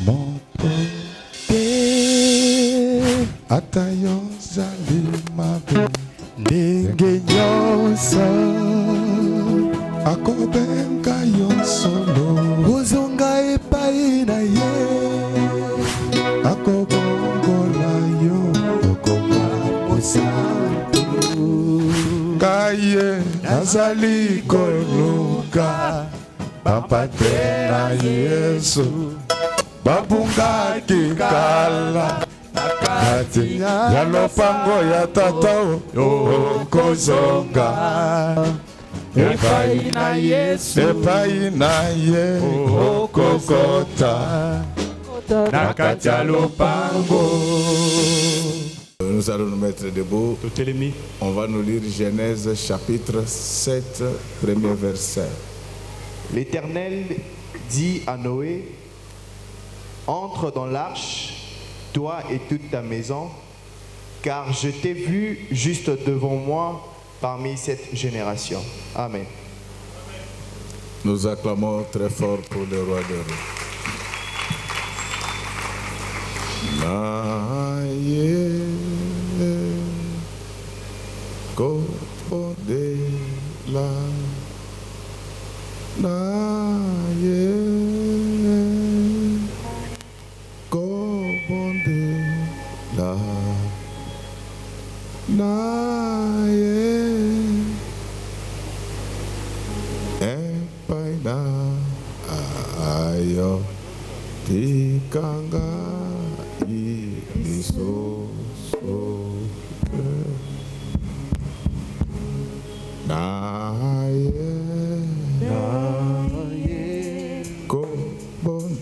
Mopote atayo zalimabe ndenge nyonso akobenga yo solo kozonga epai na ye akobongola yo okoma mosantu kaye nazali koluka bapate na Yesu babungaki kala kati ya lopango ya tata okozonga epai na Yesu epai na ye okokota na kati ya lopango. Nous allons nous mettre debout. On va nous lire Genèse chapitre 7, premier verset. L'Éternel dit à Noé, entre dans l'arche, toi et toute ta maison, car je t'ai vu juste devant moi parmi cette génération. Amen. Nous acclamons très fort pour le roi des rois. Naye Kopodela Naye Kopodela Naye Epaina Ayo Tikanga Iso Naye Kobonde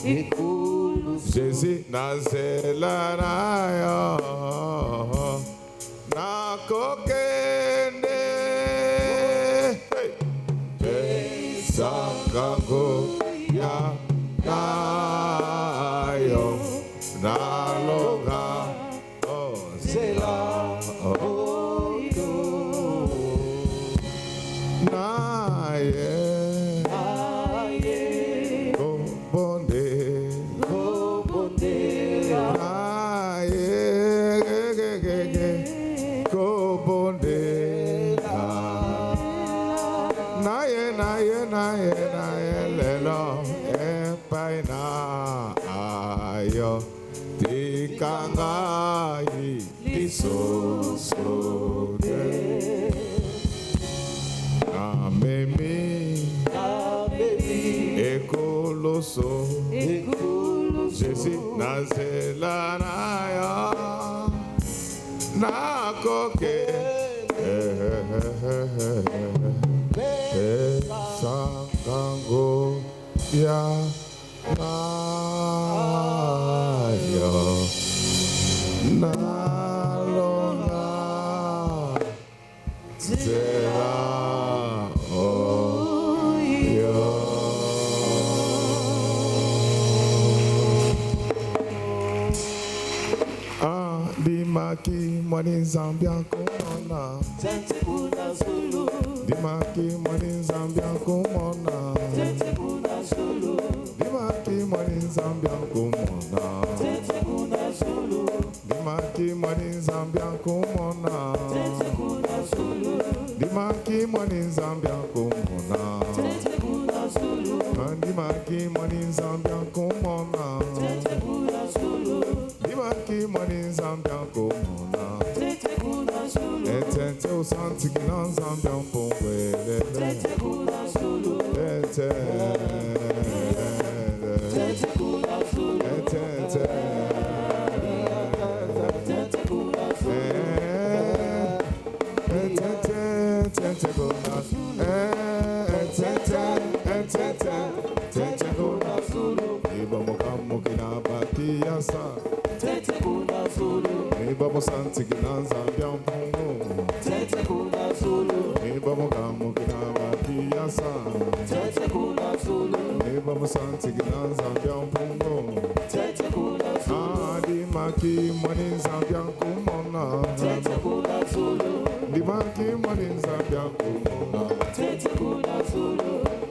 Jésus nazela na yo na kokende Sangango ya na yo na longa zela na ye go bonde na ye go bonde na ye lelo epaina ayo tikangai lisosode amemi ekoloso Jésus nazela na yo na koke Sangango ya na yo na longa zera yo Dimaki mwani Zambia kumona Dimaki mwani Zambia kumona Dimaki mwani Zambia kumona Dimaki mwani Zambia kumona Dimaki mwani Zambia kumona Dimaki mwani Zambia kumona Dimaki mwani Zambia kumona Etente usanti kina Zambia mpongwele Etente Vamos santi gina Zambia mpungu vamos kamu gina makiasa vamos santi gina Zambia mpungu Adi maki mwani Zambia kumona Di maki mwani Zambia kumona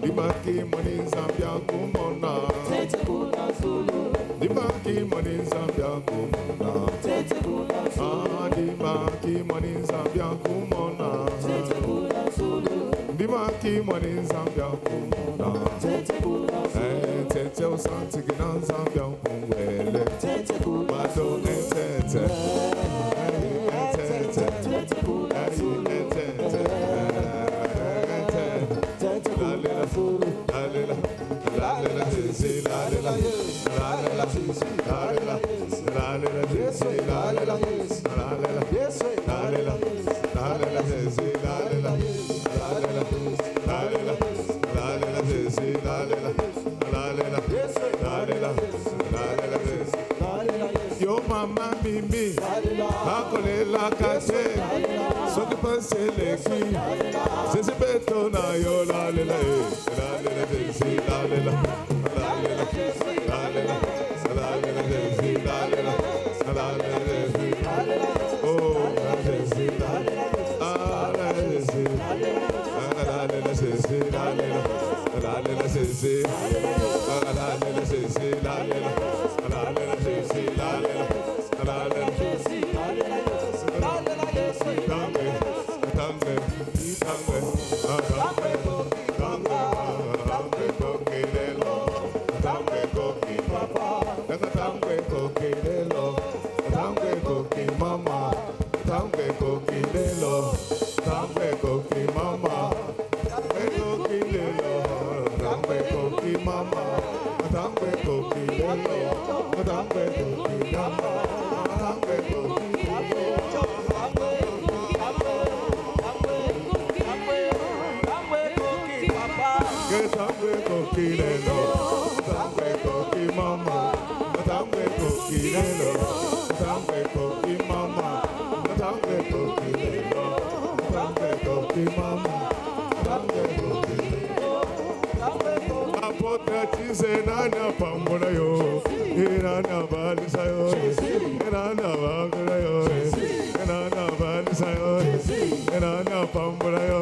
Di maki mwani Zambia kumona Di maki mwani Zambia kumona Adi maki mwani Zambia kumona Di maki mwani Zambia kumona Tete usanti gina Zambia kumwele Mado etete Yo mama mimi akole la kase so que pense leki c'est beto na yo la le la si la le la oh Nana Pambula yo, Nana Balisayo, Nana Bagulayo, Nana Balisayo, Nana Pambula yo,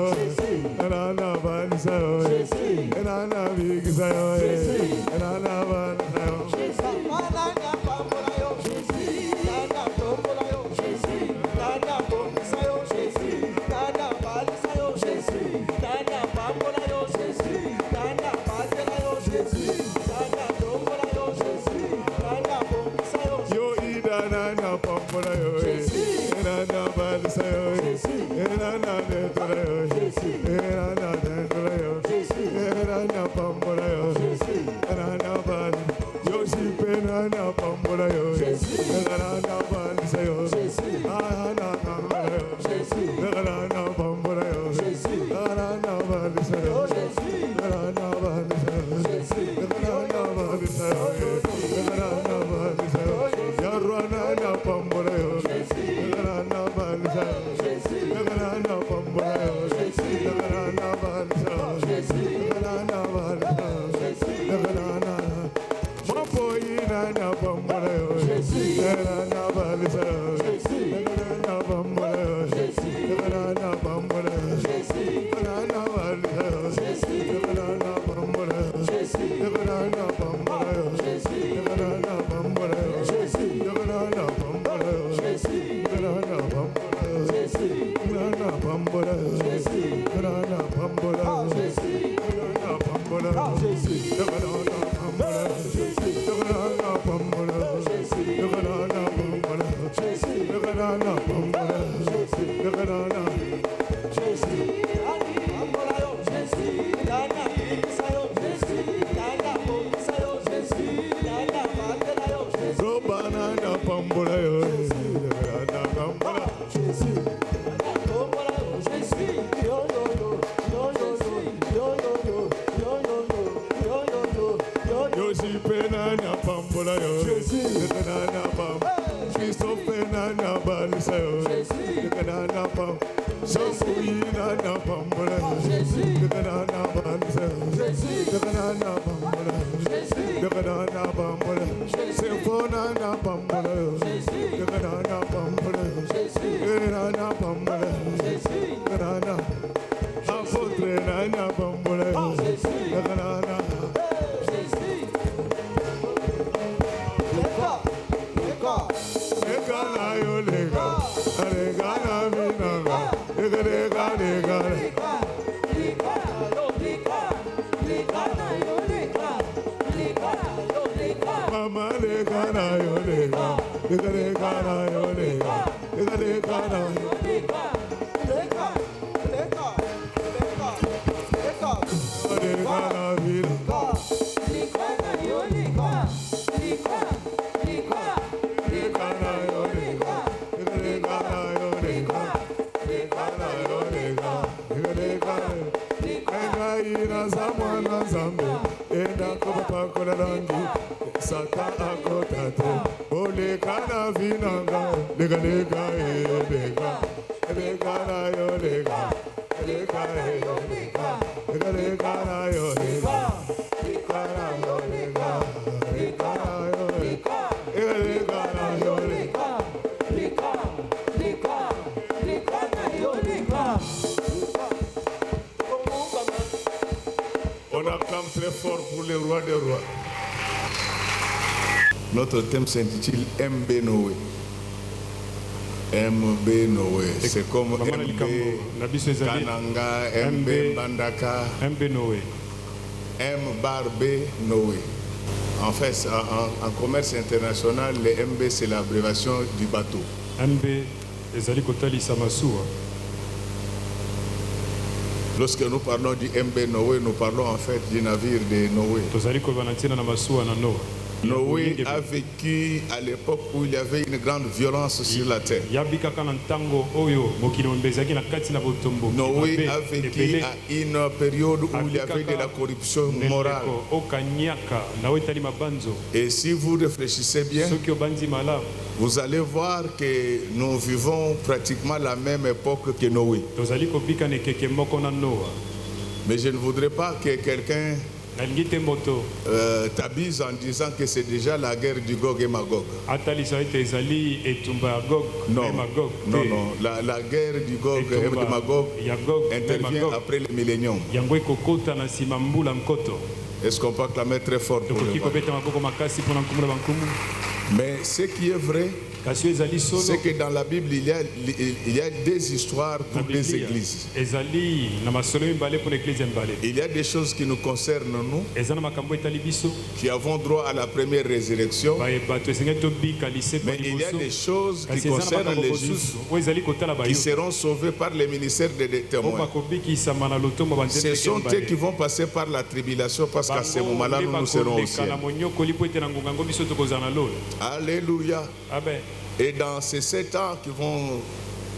Nana Balisayo, Nana Bigisayo, Nana Balisayo. On acclame très fort pour le roi des rois. Notre thème s'intitule MB Noé. MB Noé. C'est comme MB Kananga, MB Bandaka, MB Noé. M Barbe Noé. En fait, en commerce international, le MB c'est l'abréviation du bateau. MB ezali kotalisa masuwa. Lorsque nous parlons du MB Noé, nous parlons en fait du navire de Noé. Noé a vécu à l'époque où il y avait une grande violence sur la terre. Noé a vécu à une période où il y avait de la corruption morale. Et si vous réfléchissez bien, Vous allez voir que nous vivons pratiquement la même époque que Noé. tozali kobika na ekeke moko na Noa. Mais je ne voudrais pas que quelqu'un nalingi te moto t'abuse en disant que c'est déjà la guerre du Gog et Magog. atalisa ete ezali etumba ya Gog Non, na Magog. non, non. La guerre du Gog et de Magog ya Gog na intervient Magog. après le millénium. yango ekokota na nsima mbula nkoto. Est-ce qu'on peut acclamer très fort pour tokoki le voir? kobeta maboko makasi mpona nkombo na bankumu. Mais ce qui est vrai, kasi oyo ezali solo c'est que dans la Bible, il y a des histoires na pour des Biblia. églises. ezali na masolo mibale mpona eklise mibale. Il y a des choses qui nous concernent, nous, eza na makambo etali biso qui avons droit à la première résurrection. bato esengeli tobika lisepo Mais il y a des liboso. choses qui kasi eza na concernent makambo les Juifs mosusu oyo ezali kotala qui bayo seront sauvés par le ministère des oyo témoins. bakobikisama na lotombo ya Ce banzete sont eux qui vont passer par la tribulation parce qu'à ce moment-là, nous serons au ciel. na monyokoli po ete na ngonga yango biso tokozala na lola. Alléluia. abe Et dans ces 7 ans qui vont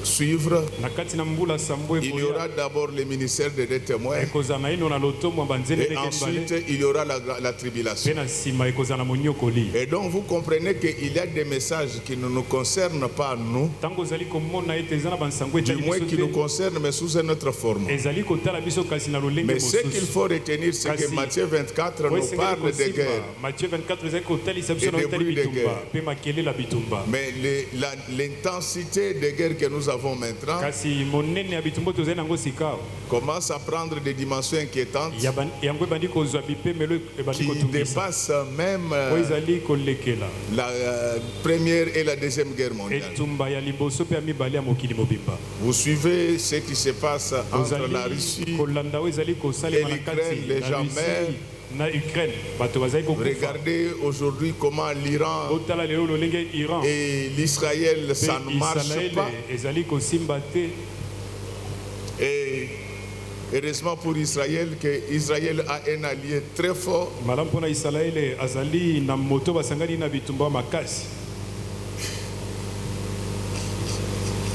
suivre, na kati na mbula sambo il y aura d'abord le ministère des témoins ekozala na ino na lotombo ya banzete et ensuite il y aura la tribulation. mpe na nsima ekozala na monyokoli. Et donc vous comprenez qu'il y a des messages qui ne nous concernent pas nous, ntango ozali komona ete eza na bansango du etali moins biso qui nous te concernent, mais sous un autre format. ezali kotala biso kasi na lolenge Mais ce qu'il mosusu. faut retenir, c'est que Kasi, Matthieu 24 oyo nous esengeli parle de kosimba, guerre. Matthieu 24 ezali kotalisa biso Et na des otali bruits de bitumba guerre. mpe makelele ya bitumba. Mais l'intensité des guerres que nous avons maintenant kasi monene ya bitumba tozali nango sika commence à prendre des dimensions inquiétantes yango ebandi kozwa bipemelo ebandi qui kotungisa dépassent même oyo ezali kolekela la première et la deuxième guerre mondiale. etumba ya liboso mpe ya mibale ya mokili mobimba. Vous suivez ce qui se passe entre la ozali Russie. kolanda oyo ezali kosalema na et l'Ukraine, kati les na gens Russie na Ukraine bato bazali kokufa. Regardez aujourd'hui comment l'Iran otala lelo lolenge Iran et l'Israël, ça ne mpe marche Israele pas. ezali kosimba te. Et heureusement pour Israël que Israël a un allié très fort malamu mpona Israele azali na moto basangani na bitumba makasi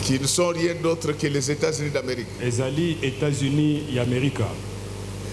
qui ne sont rien d'autre que les États-Unis d'Amérique. ezali États-Unis ya Amerika.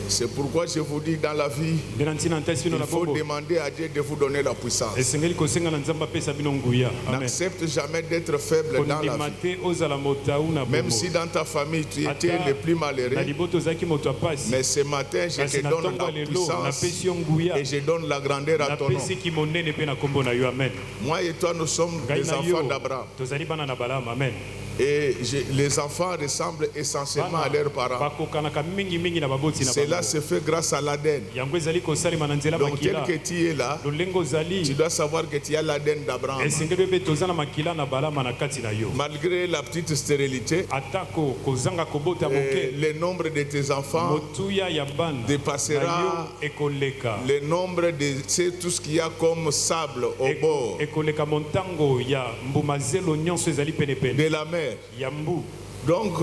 C'est pourquoi je vous dis dans la vie, nde na ntina ntasi bino il na faut bongo demander à Dieu de vous donner la puissance. esengeli kosenga na nzambe apesa bino nguya. Amen. N'accepte jamais d'être faible dans la kondima vie. te ozala motau na Même bongo si dans ta famille tu étais Ata le plus na malheureux, liboto ozalaki moto apasi mais ce matin je kasi te na donne ntongo la ya lelo puissance napesi yo nguya et je donne la grandeur à ton nom. napesiki monene mpe na kombo na yo. Amen. Moi et toi, nous sommes ngai des na enfants yo d'Abraham. tozali bana na Balaam. Amen. Et les enfants ressemblent essentiellement à leurs parents. bakokanaka mingimingi na baboti na Cela bango se fait grâce à l'ADN. yango ezali kosalema na nzela Donc tel makila que tu es là, lolenge tu ozali dois savoir que tu as l'ADN d'Abraham. esengeli mpe toza na makila na Balama na kati na yo. Malgré la petite stérilité, atako kozanga kobota moke le nombre de tes enfants motuya ya bana dépassera na yo ekoleka le nombre de tout ce qu'il y a comme sable au bord ekoleka montango ya mbuma zelo nyonso ezali penepene de la mer. ya mbu. Donc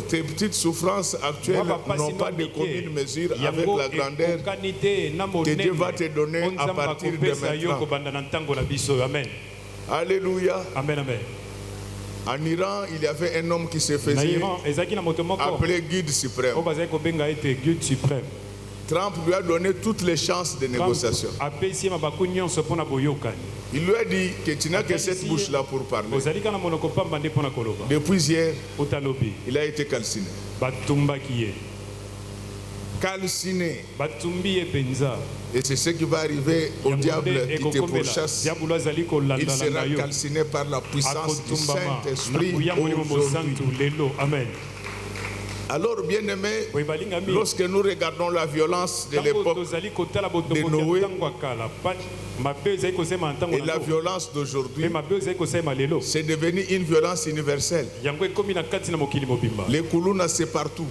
tes petites souffrances actuelles n'ont pas de commune mesure avec la grandeur que Dieu va te donner à partir de maintenant. Amen. Alléluia. Amen, amen. En Iran, il y avait un homme qui se faisait appeler guide suprême. Trump lui a donné toutes les chances de négociation. Il lui a dit que tu n'as que cette bouche-là pour parler. Depuis hier, il a été calciné. Calciné. Et c'est ce qui va arriver au diable qui te pourchasse. Il sera calciné par la puissance du Saint-Esprit aujourd'hui. Amen. Alors, bien aimé, lorsque nous regardons la violence de l'époque de Noé et la violence d'aujourd'hui, c'est devenu une violence universelle. Les Kuluna, c'est partout.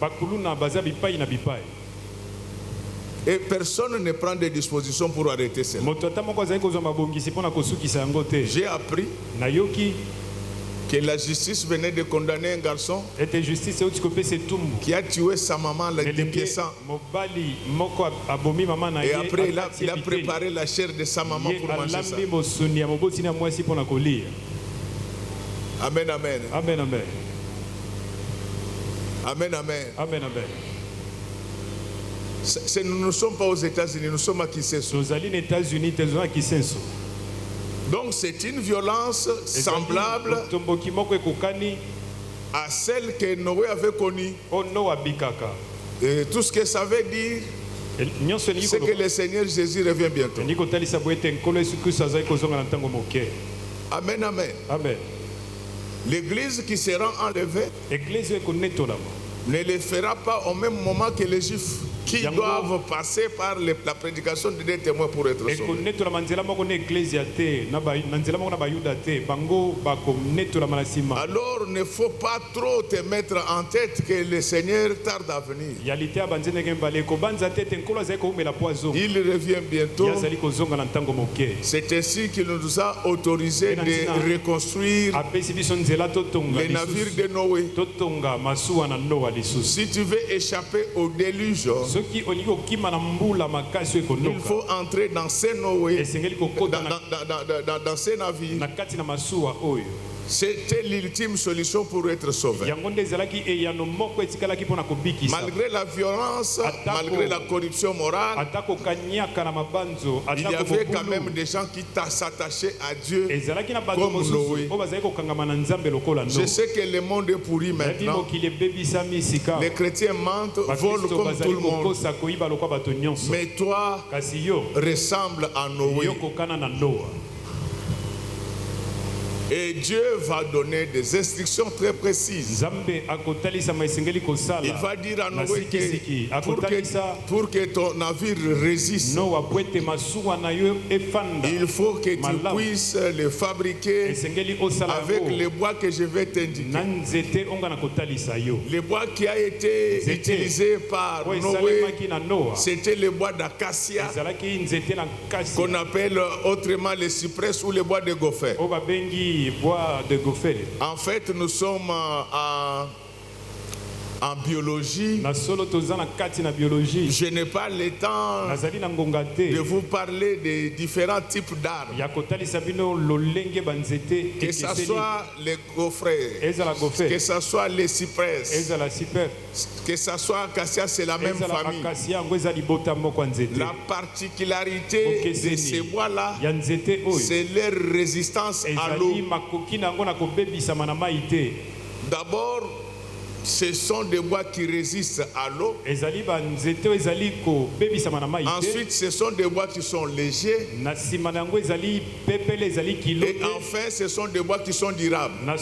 Et personne ne prend des dispositions pour arrêter cela. J'ai appris que la justice venait de condamner un garçon qui a tué sa maman la dépiéçant. Et après, il a préparé la chair de sa maman pour manger ça. Amen, amen. Amen, amen. Amen, amen. Amen, amen. Nous ne sommes pas aux États-Unis, nous sommes à Kisenso. Donc c'est une violence semblable à celle que Noé avait connue. Et tout ce que ça veut dire, c'est que le Seigneur Jésus revient bientôt. Amen, amen. Amen. L'église qui sera enlevée ne le fera pas au même moment que les Juifs qui doivent passer par la prédication des témoins pour être sauvés. Alors ne faut pas trop te mettre en tête que le Seigneur tarde à venir. Il revient bientôt. C'est ainsi qu'il nous a autorisé de reconstruire les navires de Noé. Si tu veux échapper au déluge, il faut entrer dans ces Noé, dans ces navires. C'était l'ultime solution pour être sauvé. Malgré la violence, malgré la corruption morale, il y avait quand même des gens qui s'attachaient à Dieu comme Noé. Je sais que le monde est pourri maintenant. Les chrétiens mentent, volent comme tout le monde. Mais toi, ressemble à Noé. Et Dieu va donner des instructions très précises. Il va dire à Noé que pour que ton navire résiste, il faut que tu puisses le fabriquer avec le bois que je vais t'indiquer. Le bois qui a été utilisé par Noé, c'était le bois d'acacia, qu'on appelle autrement le cyprès ou le bois de gopher. Bois de gopher. En fait, nous sommes en biologie. Je n'ai pas le temps de vous parler des différents types d'arbres. Que ce soit les gophrets, que ce soit les cyprès, que ce soit acacia, c'est la même famille. La particularité de ces bois-là, c'est leur résistance à l'eau. D'abord, ce sont des bois qui résistent à l'eau. Ensuite, ce sont des bois qui sont légers. Et enfin, ce sont des bois qui sont durables. Je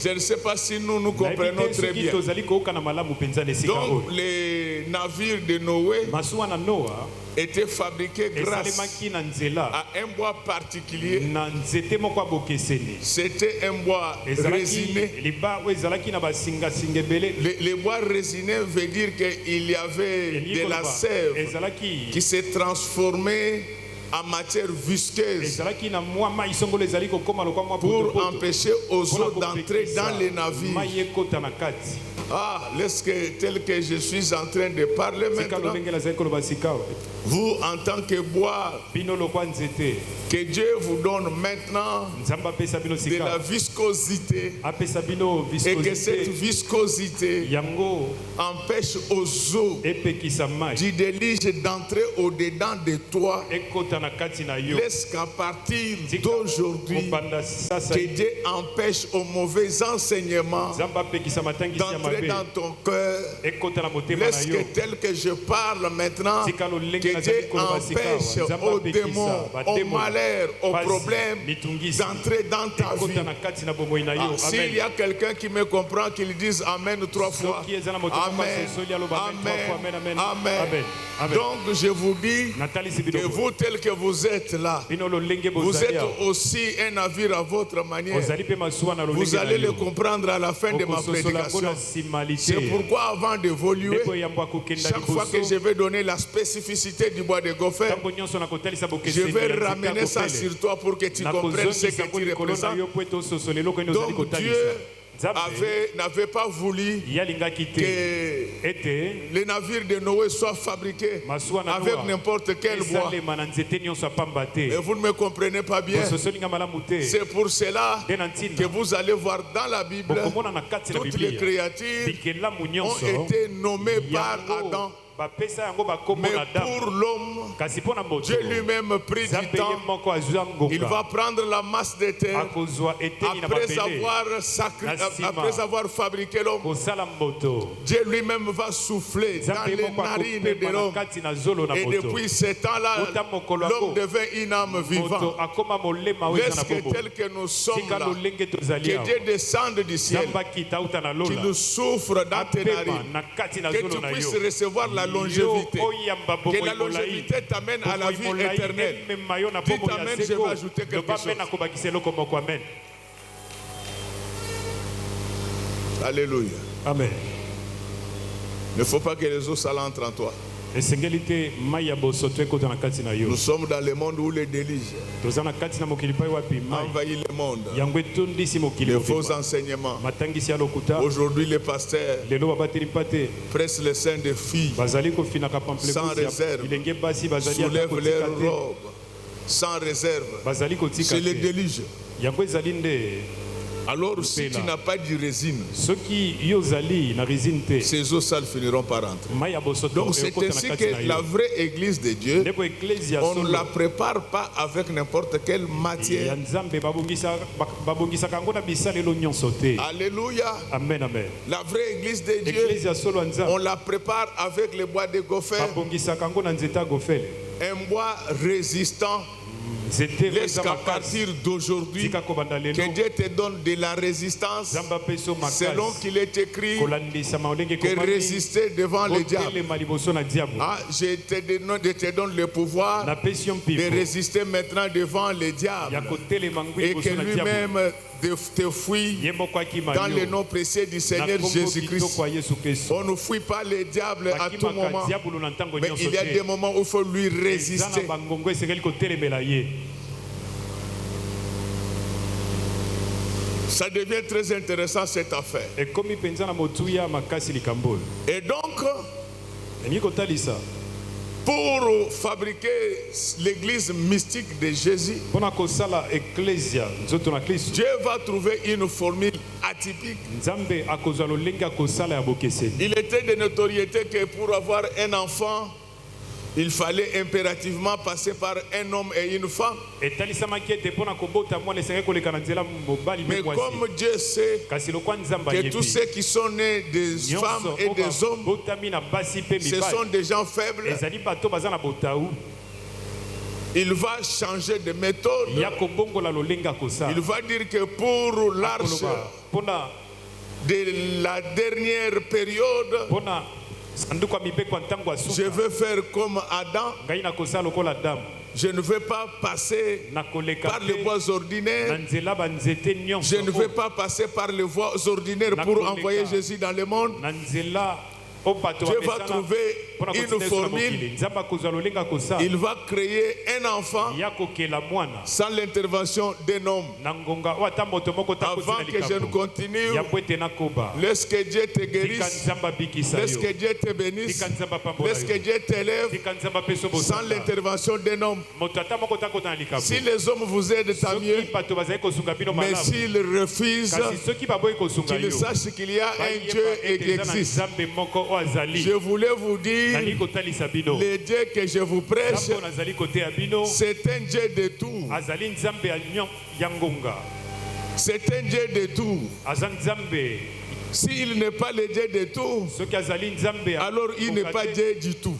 ne sais pas si nous comprenons très bien. Donc, les navires de Noé était fabriqué grâce à un bois particulier. C'était un bois résiné. Les bois résinés veut dire qu'il y avait de la sève qui s'est transformée en matière visqueuse pour empêcher aux eaux d'entrer dans les navires. Ah, tel que je suis en train de parler maintenant, vous en tant que bois, que Dieu vous donne maintenant de la viscosité, et que cette viscosité empêche aux eaux du déluge d'entrer au-dedans de toi. Laisse qu'à partir d'aujourd'hui, que Dieu empêche aux mauvais enseignements d'entrer dans ton cœur. Laisse que tel que je parle maintenant, que Dieu empêche aux démons, aux malheurs, aux problèmes d'entrer dans ta vie. S'il y a quelqu'un qui me comprend, qu'il dise Amen 3 fois. Amen. Amen. Amen. Donc je vous dis que vous tel que vous êtes là, vous êtes aussi un navire à votre manière. Vous allez le comprendre à la fin de ma prédication. C'est pourquoi avant d'évoluer, chaque fois que je vais donner la spécificité du bois de gopher, je vais ramener ça sur toi pour que tu comprennes ce que tu représentes. Donc Dieu n'avait pas voulu que les navires de Noé soient fabriqués avec n'importe quel bois. Et vous ne me comprenez pas bien. C'est pour cela que vous allez voir dans la Bible, toutes les créatures ont été nommées par Adam. bapesa yango bakombo Mais na Adamu. pour l'homme, Kasi mpo na moto Dieu lui-même prit du Nzambe ye temps. moko azwa Il ngonga va prendre la masse de terre akozwa eteni na après mabele après avoir fabriqué l'homme. kosala moto. Dieu lui-même va souffler dans Nzambe ye les moko narines de akopema na l'homme. kati na zolo na Et moto. depuis ce temps-là, Uta mokolo l'homme yango, devient une âme vivante. moto akoma molema oyo eza na Laisse que bomoi. tel que nous sommes Tika là, lolenge tozali que awa. Dieu descende du ciel, Nzambe akita uta na qu'il lola nous souffre dans tes apema narines, na kati na que zolo tu na puisses yo. recevoir la longévité, Yo oyamba que bomoi la molai. longévité t'amène à la vie éternelle. Dites amen, je vais ajouter quelque chose. Amen. Alléluia. Amen. Il ne faut pas que les eaux salées entrent en toi. Esengeli te mai ya bosoto ekota na kati na yo. Nous sommes dans le monde où les délices Toza na kati na mokili pai wapi mai envahissent le monde. yango etondisi mokili Les faux mobimba. enseignements. Matangisi ya lokuta Aujourd'hui, les pasteurs lelo babateli mpa te pressent le sein des filles, bazali kofinaka Sans réserve. bilenge basi bazali ata soulèvent kotika leurs te robes sans réserve. bazali kotika C'est les te délices. yango ezali nde. Alors, si Pela. tu n'as pas de résine, Soki yo ozali na résine te ces eaux sales finiront par rentrer. mai ya bosoto Donc, c'est ekota na ainsi kati na que la yo. vraie église de Dieu, ndeko eklezia on ne la solo prépare pas avec n'importe quelle ya matière. nzambe babongisaka yango na bisalelo nyonso te. Alléluia. Amen, amen. La vraie église de Dieu, Eklezia solo ya on nzambe la prépare avec le bois de gopher, babongisaka yango na nzete ya gofele. un bois résistant. nzete Laisse eza qu'à makasi partir d'aujourd'hui, tika kobanda que lelo Dieu te donne de la résistance, nzambe apeso selon makasi qu'il est écrit, kolandisa maolenge que ekomami résister devant le diable. kotelema liboso na diabo. Ah, je te donne le pouvoir napesi yo de mpiko résister maintenant devant le ya diable kotelema ngwi et que liboso na diabo. lui-même te fuit ye moko akima dans le yo nom précieux du na Seigneur kombo Jésus-Christ. kitoko ya yesu kristo. On ne fuit pas le diable à tout akimaka moment, diabolo na ntango mais nyonso il y a te. des moments où il faut lui eza na résister. bangongo esengeli kotelemela ye. Ça devient très intéressant cette affaire. ekomi mpenza na motuya makasi likambo oyo. Et donc, elingi kotalisa pour fabriquer l'église mystique de Jésus, mpona kosala eklesia nzoto na kristo. Dieu va trouver une formule atypique. nzambe akozwa lolenge ya kosala ya bokeseni. Il était de notoriété que pour avoir un enfant, il fallait impérativement passer par un homme et une femme. etalisamaki ete mpona kobota mwana esengeli koleka na nzela mobali Mais mpe mwasi. comme Dieu sait kasi lokwa nzambe que tous ayebi ceux qui sont nés des femmes nyonso et oyo des hommes, babotami na basi mpe ce sont mibali des gens faibles, ezali bato baza na botau il va changer de méthode. ya kobongola lolenge ya kosala. Il va dire que pour l'arche akoloba mpona de la dernière période, mpona sanduku ya mibeko ya ntango ya je suka veux faire comme Adam. ngai nakosala lokola damu Je ne veux pas passer nakoleka par les te voies na ordinaires. nzela banzete nyonso Je ne veux oyo. pas passer par les voies ordinaires Na pour koleka. envoyer Jésus dans le monde. na nzela oyo bato Dieu va bapesana trouver mpona une kotinda yesu na formule. mokili. nzambe akozwa lolenge ya kosala Il va créer un enfant ya kokela mwana sans l'intervention d'un homme. na ngonga oyo ata moto moko Avant takotina que je ne likambo continue, ya po ete nakoba. laisse que Dieu te tika guérisse. nzambe abikisa Laisse yo que Dieu te bénisse. tika nzambe apambola Laisse que yo Dieu t'élève tika nzambe apeso sans bosala l'intervention d'un homme. moto ata moko takota na likambo. Si les hommes vous aident, tant mieux. soki bato bazali kosunga bino Mais malamu s'ils refusent, kasi soki baboyi kosunga yo qu'ils sachent qu'il y a un Dieu bayeba et ete qui eza na existe. nzambe moko oyo azali. Je voulais vous nali dire, kotalisa bino le Dieu que je vous prêche, nzambe oyo nazali koteya bino c'est un Dieu de tout. azali nzambe ya ngonga, C'est un Dieu de tout. aza nzambe. S'il n'est pas le Dieu de tout, soki azali nzambe ya alors il n'est ngonga pas te, Dieu du tout.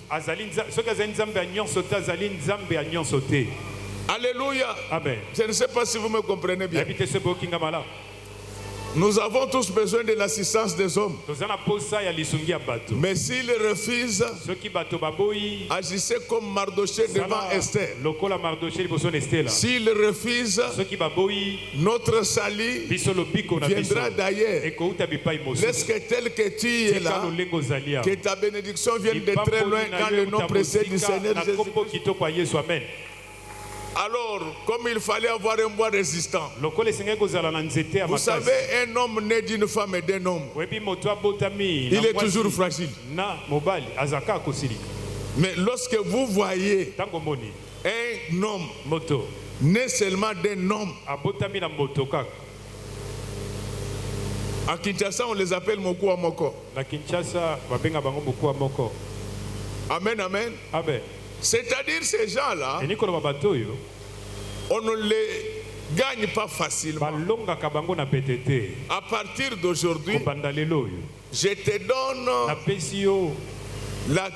soki azali nzambe ya nyonso te azali nzambe ya nyonso te. Alléluia. Amen. Je ne sais pas si vous me comprenez bien. nayebi te soki boyokinga malamu. Nous avons tous besoin de l'assistance des hommes. toza na posa ya lisungi ya bato. Mais s'ils refusent, soki bato baboyi agissez comme Mardoché devant sala Esther. lokola Mardoche liboso na Estela. S'ils refusent, soki baboyi notre salut biso lobiko na biso viendra d'ailleurs. ekouta bipai Laisse mosusu. que tel que tu es tika là, lolenge ozali awa. que ta bénédiction vienne de très loin Lipamboli na quand yo le nom euta précède du mosika Seigneur na Jésus. kombo kitoko ya Yesu. Amen. Alors, comme il fallait avoir un bois résistant, lokola esengeli kozala na nzete ya vous makasi. savez, un homme né d'une femme et d'un homme, oyebi moto abotami il na est mwasi toujours fragile. na mobali azaka akosilika. Mais lorsque vous voyez ntango moni un homme moto né seulement d'un homme, abotami na moto kaka. à Kinshasa, on les appelle Moko à Moko. na Kinshasa babenga bango mokuwa moko. Amen, amen. Amen. C'est-à-dire ces gens-là, Et Nicolas Babatoyo, on ne les gagne pas facilement. balonga kabango na PTT. À partir d'aujourd'hui, Bandalelo. je te donne Na pesio, la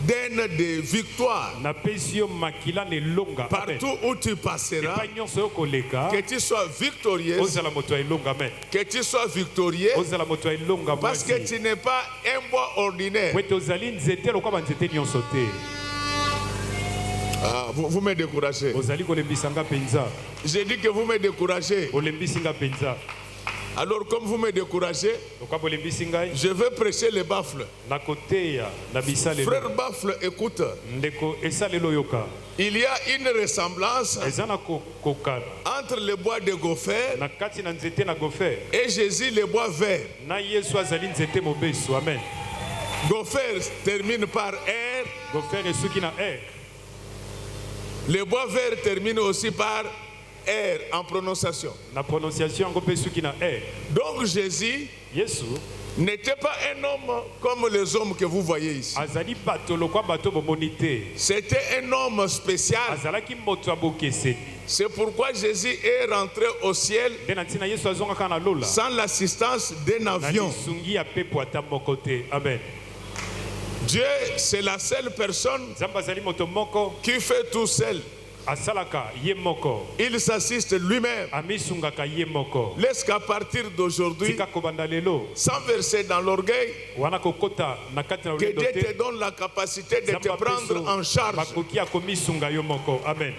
donne de victoire na pesio makila ne longa. Amen. partout où tu passeras. Epanyon so koleka. Que tu sois victorieuse, Ozala moto longa. Amen. que tu sois victorieux, Ozala moto longa. parce que tu n'es pas un bois ordinaire. Wete ozali nzete lokwa banzete nyonso te. Ah, vous me découragez. Ozali kolembisanga penza. J'ai dit que vous me découragez. Olembisinga penza. Alors comme vous me découragez, Lokwa bolembisinga. je vais prêcher les baffles. Na kote ya na bisalelo. Frère Baffle, écoute, Ndeko esalelo yoka. il y a une ressemblance Ezana kokana. entre le bois de gopher Na kati na nzete na gofer. et Jésus, le bois vert. Na Yesu azali nzete mobeso. Amen. Gopher termine par R, Gofer esuki na R. le bois vert termine aussi par R en prononciation. Na prononciation ngo pe suki na R. Donc Jésus Yesu n'était pas un homme comme les hommes que vous voyez ici. azali bato lokwa bato bomonite. C'était un homme spécial. Azalaki moto abokeseni. C'est pourquoi Jésus est rentré au ciel Nde na ntina Yesu azongaka na lola. sans l'assistance d'un Na avion. lisungi ya pepo ata moko te. Amen. Dieu, c'est la seule personne Nzambe azali moto moko qui fait tout seul. asalaka ye moko. Il s'assiste lui-même. Amisungaka ye moko. Laisse qu'à partir d'aujourd'hui, Tika kobanda lelo. sans verser dans l'orgueil, Wana kokota na kati na que ulendo Dieu te. te donne la capacité de te Nzambe prendre apeso en charge. bakoki akomisunga yo moko. Amen.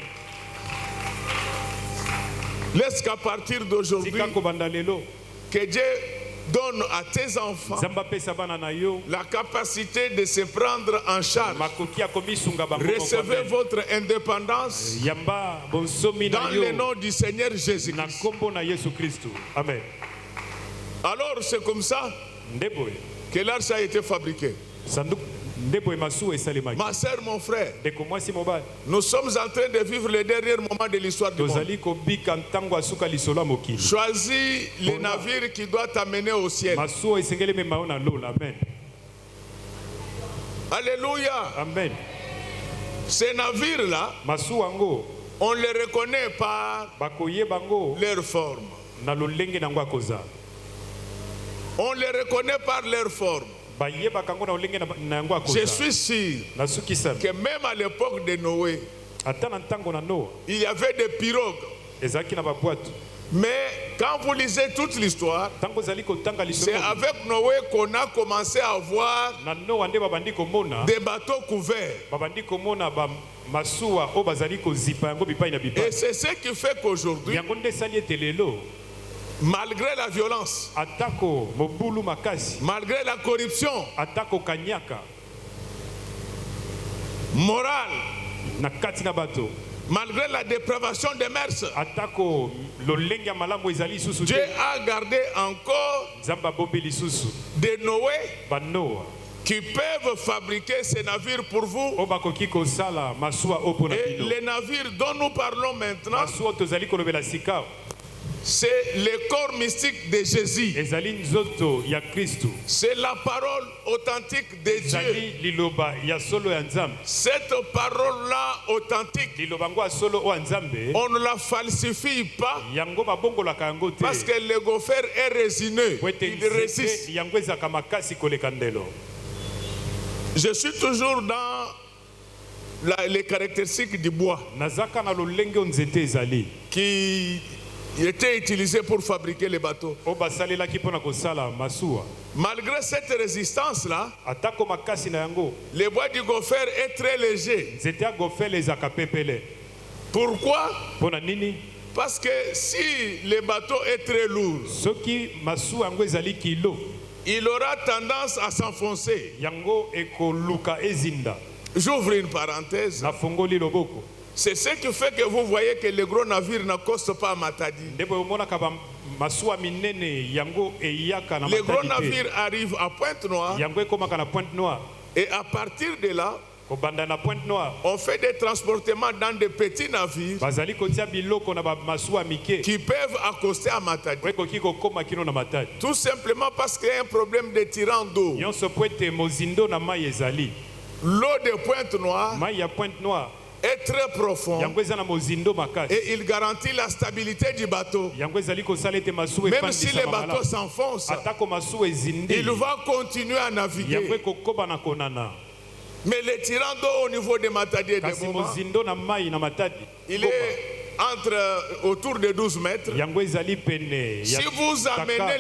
Laisse qu'à partir d'aujourd'hui, Tika kobanda lelo. que Dieu donne à tes enfants Nzambe apesa bana na yo. la capacité de se prendre en charge. Makoki akomisunga bango moko. Recevez Amen. votre indépendance Yamba bonsomi na dans yo. le nom du Seigneur Na Jésus-Christ. kombo na Yesu Kristu. Amen. Alors c'est comme ça Ndeboye. que l'arche a été fabriqué. Sanduku ndeboye masu esalemaki. Ma sœur, mon frère, Ndeko mwasi mobali. nous sommes en train de vivre le dernier moment de l'histoire du monde. Tozali kobika ntango asuka lisolo ya mokili. Choisis le navire qui doit t'amener au ciel. Masuwa esengeli mema yo na lola. Amen. Alléluia. Amen. Ces navires-là, Masuwa ngo on les reconnaît par bakoyeba ngo leur forme. na lolenge nango akoza. On les reconnaît par leur forme. Bayebaka ngo na lolenge na yango Je akoza. suis sûr Nasukisa que même à l'époque de Noé, ata na ntango na Noa il y avait des pirogues. ezalaki na babwato. Mais quand vous lisez toute l'histoire, Ntango ozali kotanga c'est lisolo avec Noé qu'on a commencé à voir na Noa nde babandi komona. des bateaux couverts. Babandi komona ba masuwa o bazali kozipa yango bipai na bipai. Et c'est ce qui fait qu'aujourd'hui, Yango nde esali ete lelo malgré la violence, atako mobulu makasi, malgré la corruption atako kanyaka morale, na kati na bato, malgré la dépravation des mœurs, atako lolenge ya malamu ezali lisusu Dieu te. a gardé encore Nzambe abobi lisusu des Noé banoa qui peuvent fabriquer ces navires pour vous. o bakoki kosala masuwa o mpo na Et bino. les navires dont nous parlons maintenant, Masuwa tozali kolobela sika c'est le corps mystique de Jésus. ezali nzoto ya Kristu, C'est la parole authentique de Dieu. ezali liloba ya solo ya Nzambe. Cette parole-là authentique, Liloba ngo ya solo o ya Nzambe on ne la falsifie pas yango babongolaka yango te. parce que le gopher est résineux. Po ete Il résiste. nzete yango ezalaka makasi koleka ndelo. Je suis toujours dans les caractéristiques du bois Nazaka na lolenge o nzete ezali qui était utilisé pour fabriquer les bateaux. o basalelaki mpona kosala masuwa. Malgré cette résistance-là, Atako makasi na yango le bois du gopher est très léger. nzete ya gofele ezalaka pepele. Pourquoi? Mpona nini? Parce que si le bateau est très lourd, Soki masuwa yango ezali kilo, il aura tendance à s'enfoncer. yango ekoluka ezinda. J'ouvre une parenthèse. Nafongoli loboko. C'est ce qui fait que vous voyez que les gros navires n'accostent pas à Matadi. Ndebo omonaka ba masuwa minene yango eyaka na Les gros Matadi te. navires arrivent à Pointe-Noire Yango ekomaka na Pointe Noire. et à partir de là, Kobanda na Pointe Noire on fait des transportements dans des petits navires bazali kotia biloko na ba masuwa mike. qui peuvent accoster à Matadi. Wekoki kokoma kino na Matadi. Tout simplement parce qu'il y a un problème de tirant d'eau. Nyonso po ete mozindo na mai ezali. L'eau de Pointe-Noire mai ya Pointe Noire est très profonde yango eza na mozindo makasi et il garantit la stabilité du bateau. yango ezali kosala ete masuwa Même si le bateau malamu s'enfonce, atako masuwa ezindi il va continuer à naviguer. yango ekokoba na konana Mais le tirant d'eau au niveau de Matadi et de kasi Boma, mozindo na mai na matadi il est autour de 12 mètres. yango ezali pene Si vous amenez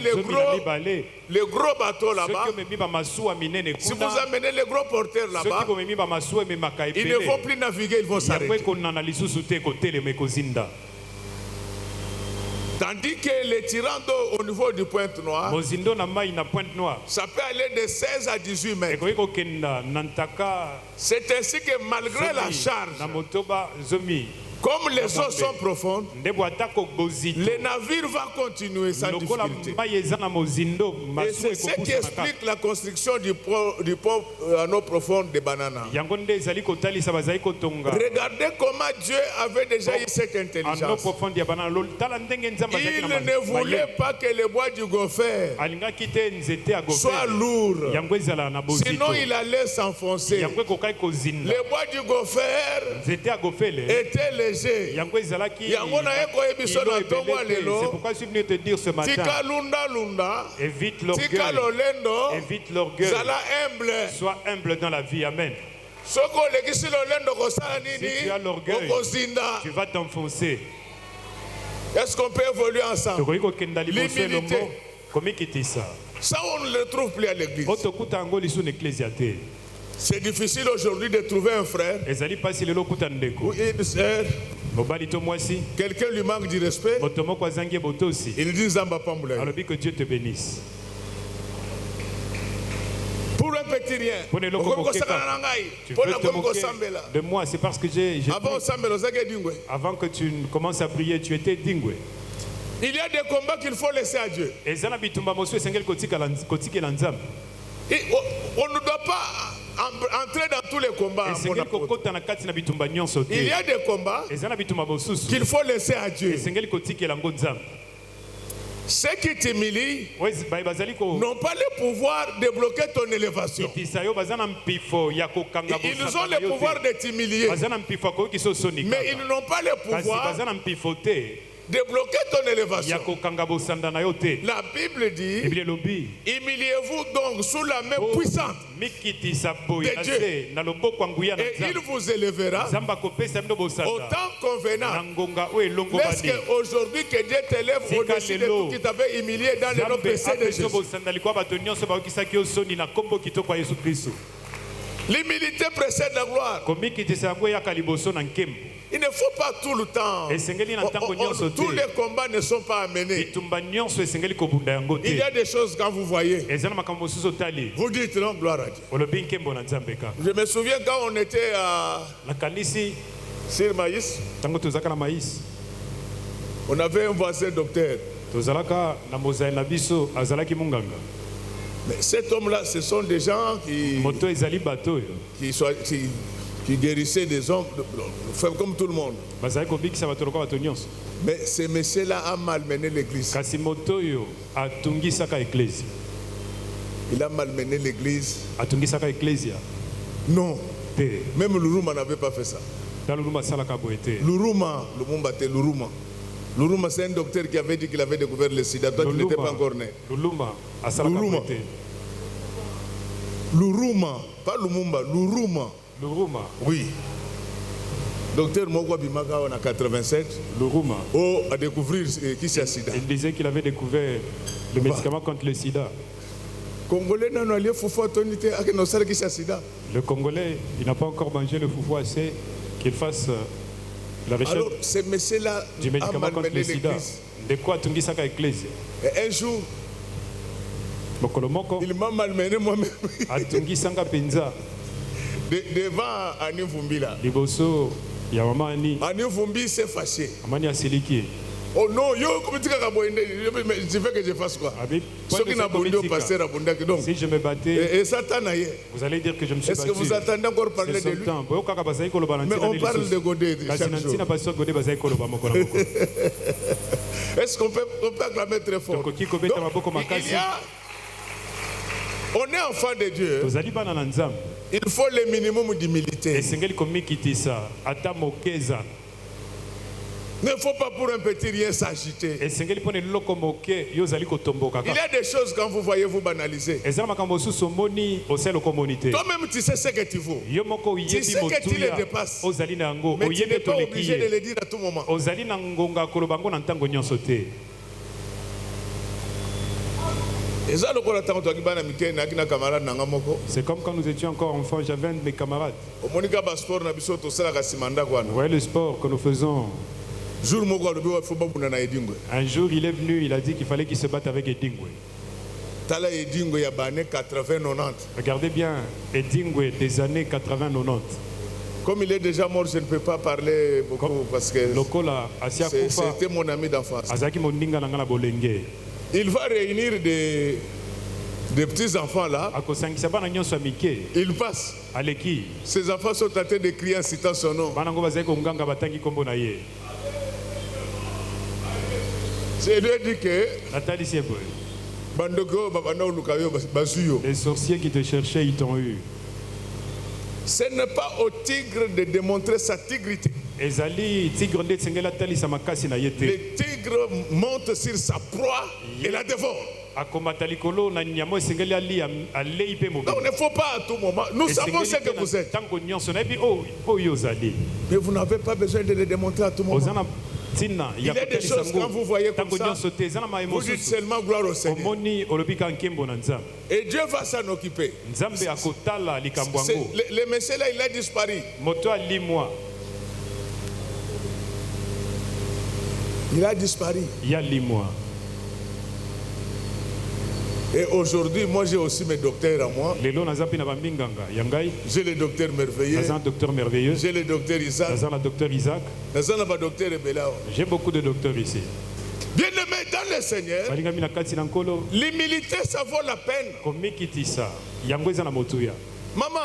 les gros bateaux là-bas, soki omemi bamasuwa minene si vous kuna amenez les gros porteurs soki là-bas, bomemi bamasuwa ememaka ils ne vont ebele plus naviguer, ils vont yango s'arrêter. ekonana lisusu te kotelema ekozinda Tandis que les tirants d'eau au niveau du Pointe-Noire, mozindo na mai na Pointe Noire ça peut aller de 16 à 18 mètres. ekoki kokenda na ntaka C'est ainsi que malgré la charge, na motoba zomi comme les eaux sont profondes, ndebo atako bozito le navire va continuer sans lokola difficulté. mai eza na mozindo Et masuwa c'est ce qui ekopusanaka explique la construction du pont à eau profonde de Banana. yango nde ezali kotalisa bazali kotonga Regardez comment Dieu avait déjà eu cette ano intelligence. profonde ya banana tala ndenge nzambe azalaki Il na ne voulait pas que le bois du gopher alingaki te nzete ya soit gofer lourd. yango ezala na bozito Sinon, il allait s'enfoncer. yango ekokaki kozinda Le bois du gopher nzete ya gofele était léger. yango ezalaki Yango na ye koyebiso na ntongo ya lelo. c'est pourquoi je suis venu te dire ce matin Tika lunda lunda. évite Tika l'orgueil lolendo. évite l'orgueil Zala humble. sois humble dans la vie amen Soko lekisi lolendo kosala nini? si tu as l'orgueil Okozinda. tu vas t'enfoncer Est-ce qu'on peut évoluer ensemble? tokoki kokenda liboso L'humilité. elongo komikitisa Ça, on ne le trouve plus à l'église. otokuta yango lisu na eklezia te C'est difficile aujourd'hui de trouver un frère ezali mpasi lelo okuta ndeko ou une sœur. mobali to mwasi Quelqu'un lui manque du respect. moto moko azangi botosi Il dit Zamba Pamboula. alobi que Dieu te bénisse Pour un petit rien. Pour les locaux Okomi moqués, kosala na ngai. tu Pour veux na te komi moquer kosambela. de moi c'est parce que j'ai Avant osambela ozaki dingwe. avant que tu commences à prier tu étais dingwe Il y a des combats qu'il faut laisser à Dieu. eza na bitumba mosusu esengeli kotikela nzambe On ne doit pas entrer dans tous les combats. mon esengeli apôtre. kokota na kati na bitumba nyonso Il y te a des combats eza na bitumba mosusu qu'il faut laisser à Dieu. esengeli kotikela yango nzambe Ceux qui t'humilient oyo bazali n'ont pas le pouvoir de bloquer ton élévation. kokitisa yo baza na mpifo ya kokanga Ils ont bosaka na le yo pouvoir te de t'humilier. baza na mpifo akoyokisa osonika Mais ils n'ont pas le kasi pouvoir baza na mpifo te de bloquer ton ya élévation. kokanga bosanda na yo te La Bible dit, ebile elobi humiliez-vous donc sous la main puissante mikitisa boye de na Dieu. se na loboko ya nguya na et il nzambe vous élèvera nzambe akopesa bino au bosanda temps convenant. na ngonga oyo elongo Est-ce bani qu'aujourd'hui que Dieu t'élève au-dessus de tout qui t'avait humilié dans les noms nzambe précédents de apesa Jésus? bosanda likwa bato nyonso bayokisaki yo soni na nkombo kitoko ya yesu kristo L'humilité précède la gloire. komikitisa yango eyaka liboso na nkembo Il ne faut pas tout le temps. esengeli na ntango nyonso Tous te les combats ne sont pas amenés. bitumba nyonso esengeli kobunda yango Il y a te des choses quand vous voyez, eza na makambo mosusu otali vous dites non, gloire à Dieu. olobi nkembo na nzambe kaka Je me souviens quand on était nakanisi sur Maïs, ntango tozalaka na maïs on avait un voisin docteur. tozalaka na mozali na biso azalaki monganga Mais cet homme-là, ce sont des gens moto ezali bato oyo qui guérissaient des hommes, comme tout le monde. bazali kobikisa bato lokola bato nyonso Mais ce monsieur-là a malmené l'église. kasi moto oyo atungisaka eklezia Il a malmené l'église. atungisaka eklezia Non, te même Luruma n'avait pas fait ça. tala luluma asalaka boye te Luruma, Lumumba te Luruma. Luruma, c'est un docteur qui avait dit qu'il avait découvert le sida. Toi, tu n'étais pas encore né. luluma asalaka Luluma. boye te Luruma, pas Lumumba, Luruma. luruma Oui. Docteur Mogwa Bimaka, on a 87. luruma Oh, à découvrir qui c'est sida. il disait qu'il avait découvert le médicament contre le sida Congolais n'ont allié foufou à tonité à nos sœurs qui c'est sida. le congolais il n'a pas encore mangé le foufou assez qu'il fasse la recherche Alors, ce monsieur-là du a médicament contre malmené le sida l'église. de quoi atungisaka eklezia Et un jour, mokolo moko il m'a malmené moi-même. atungisanga mpenza Devant Ani Vumbila. liboso ya mama ani Ani Vumbi s'est fâché. amani asiliki Oh non, yo, comment tu veux que je fasse quoi? Abi, Ce qui n'a pas dit au pasteur à Bundaki. Donc, si je me battais et Satan a eu. vous allez dire que je me suis Est-ce que battu vous attendez encore parler c'est de son lui? temps boyo kaka bazali koloba na Mais ntina on parle de Godé kasi chaque na jour. ntina pasteur Godé bazali koloba moko na moko Est-ce qu'on peut acclamer très fort? tokoki kobeta Donc, maboko il makasi y a- on est enfant de Dieu. tozali bana na nzambe Il faut le minimum d'humilité. esengeli komikitisa ata mokeza. Il ne faut pas pour un petit rien s'agiter. esengeli pone loko moke yozali kotomboka Il y a des choses quand vous voyez, vous banalisez. ezala makambo susu moni oselo communauté Toi-même, tu sais ce que tu vaux. yo moko Tu sais oyebi que tu les motuya dépasses. ozali na yango Mais tu n'es oyebi pas toleki obligé de ye le dire à tout moment. ozali na ngonga koloba ngo na ntango nyonso te. Eza lokola tango toaki bana mike na kina camarade nanga moko. C'est comme quand nous étions encore enfants, j'avais un de mes camarades. Omonika ba sport na biso to sala ka simanda kwa. Vous voyez le sport que nous faisons. Jour moko alobi wa faut ba buna na edingwe. Un jour, il est venu, il a dit qu'il fallait qu'il se batte avec Edingwe. Tala edingwe ya bane 80-90. Regardez bien, Edingwe des années 80-90. Comme il est déjà mort, je ne peux pas parler beaucoup parce que Lokola, Asia Kufa, c'était mon ami d'enfance. Azaki Mondinga Nangala Bolenge. Il va réunir des petits enfants là. Akosangisa bana nyonso amike. Il passe. Aleki. Ces enfants sont en train de crier en citant son nom. Bana ngo bazaki konganga batangi kombo na ye. Je lui ai dit que Nathalie Sieboy. Bandoko babana olukayo basuyo. Les sorciers qui te cherchaient, ils t'ont eu. Ce n'est pas au tigre de démontrer sa tigrité. Ezali tigre nde tsengela tali sa makasi na yete. Le tigre monte sur sa proie et la dévore. Akomata likolo na nyamo esengeli ali alei pe mobi. Donc il ne faut pas à tout moment. Nous savons ce que vous êtes. Tango nyonso na bi o yozali. Mais vous n'avez pas besoin de le démontrer à tout moment. Ozana tina Il y a des choses quand vous voyez comme tango ça. nyonso te zana ma Vous dites emotion. seulement gloire au Seigneur. Omoni olobika nkembo na nzambe. Et Dieu va s'en occuper. Nzambe akotala likambo yango. Le monsieur là, il a disparu. Moto ali moi. Il a disparu. Ya li moi. Et aujourd'hui, moi j'ai aussi mes docteurs à moi. Lelo naza pe na bambinganga yangai. J'ai le docteur merveilleux. Naza un docteur merveilleux. J'ai le docteur Isaac. Naza la docteur Isaac. Naza na ba docteur Ebelao. J'ai beaucoup de docteurs ici. Bien-aimé dans le Seigneur, Balingami na kati na nkolo. l'humilité ça vaut la peine. Komikitisa. Yango eza na motuya. Maman,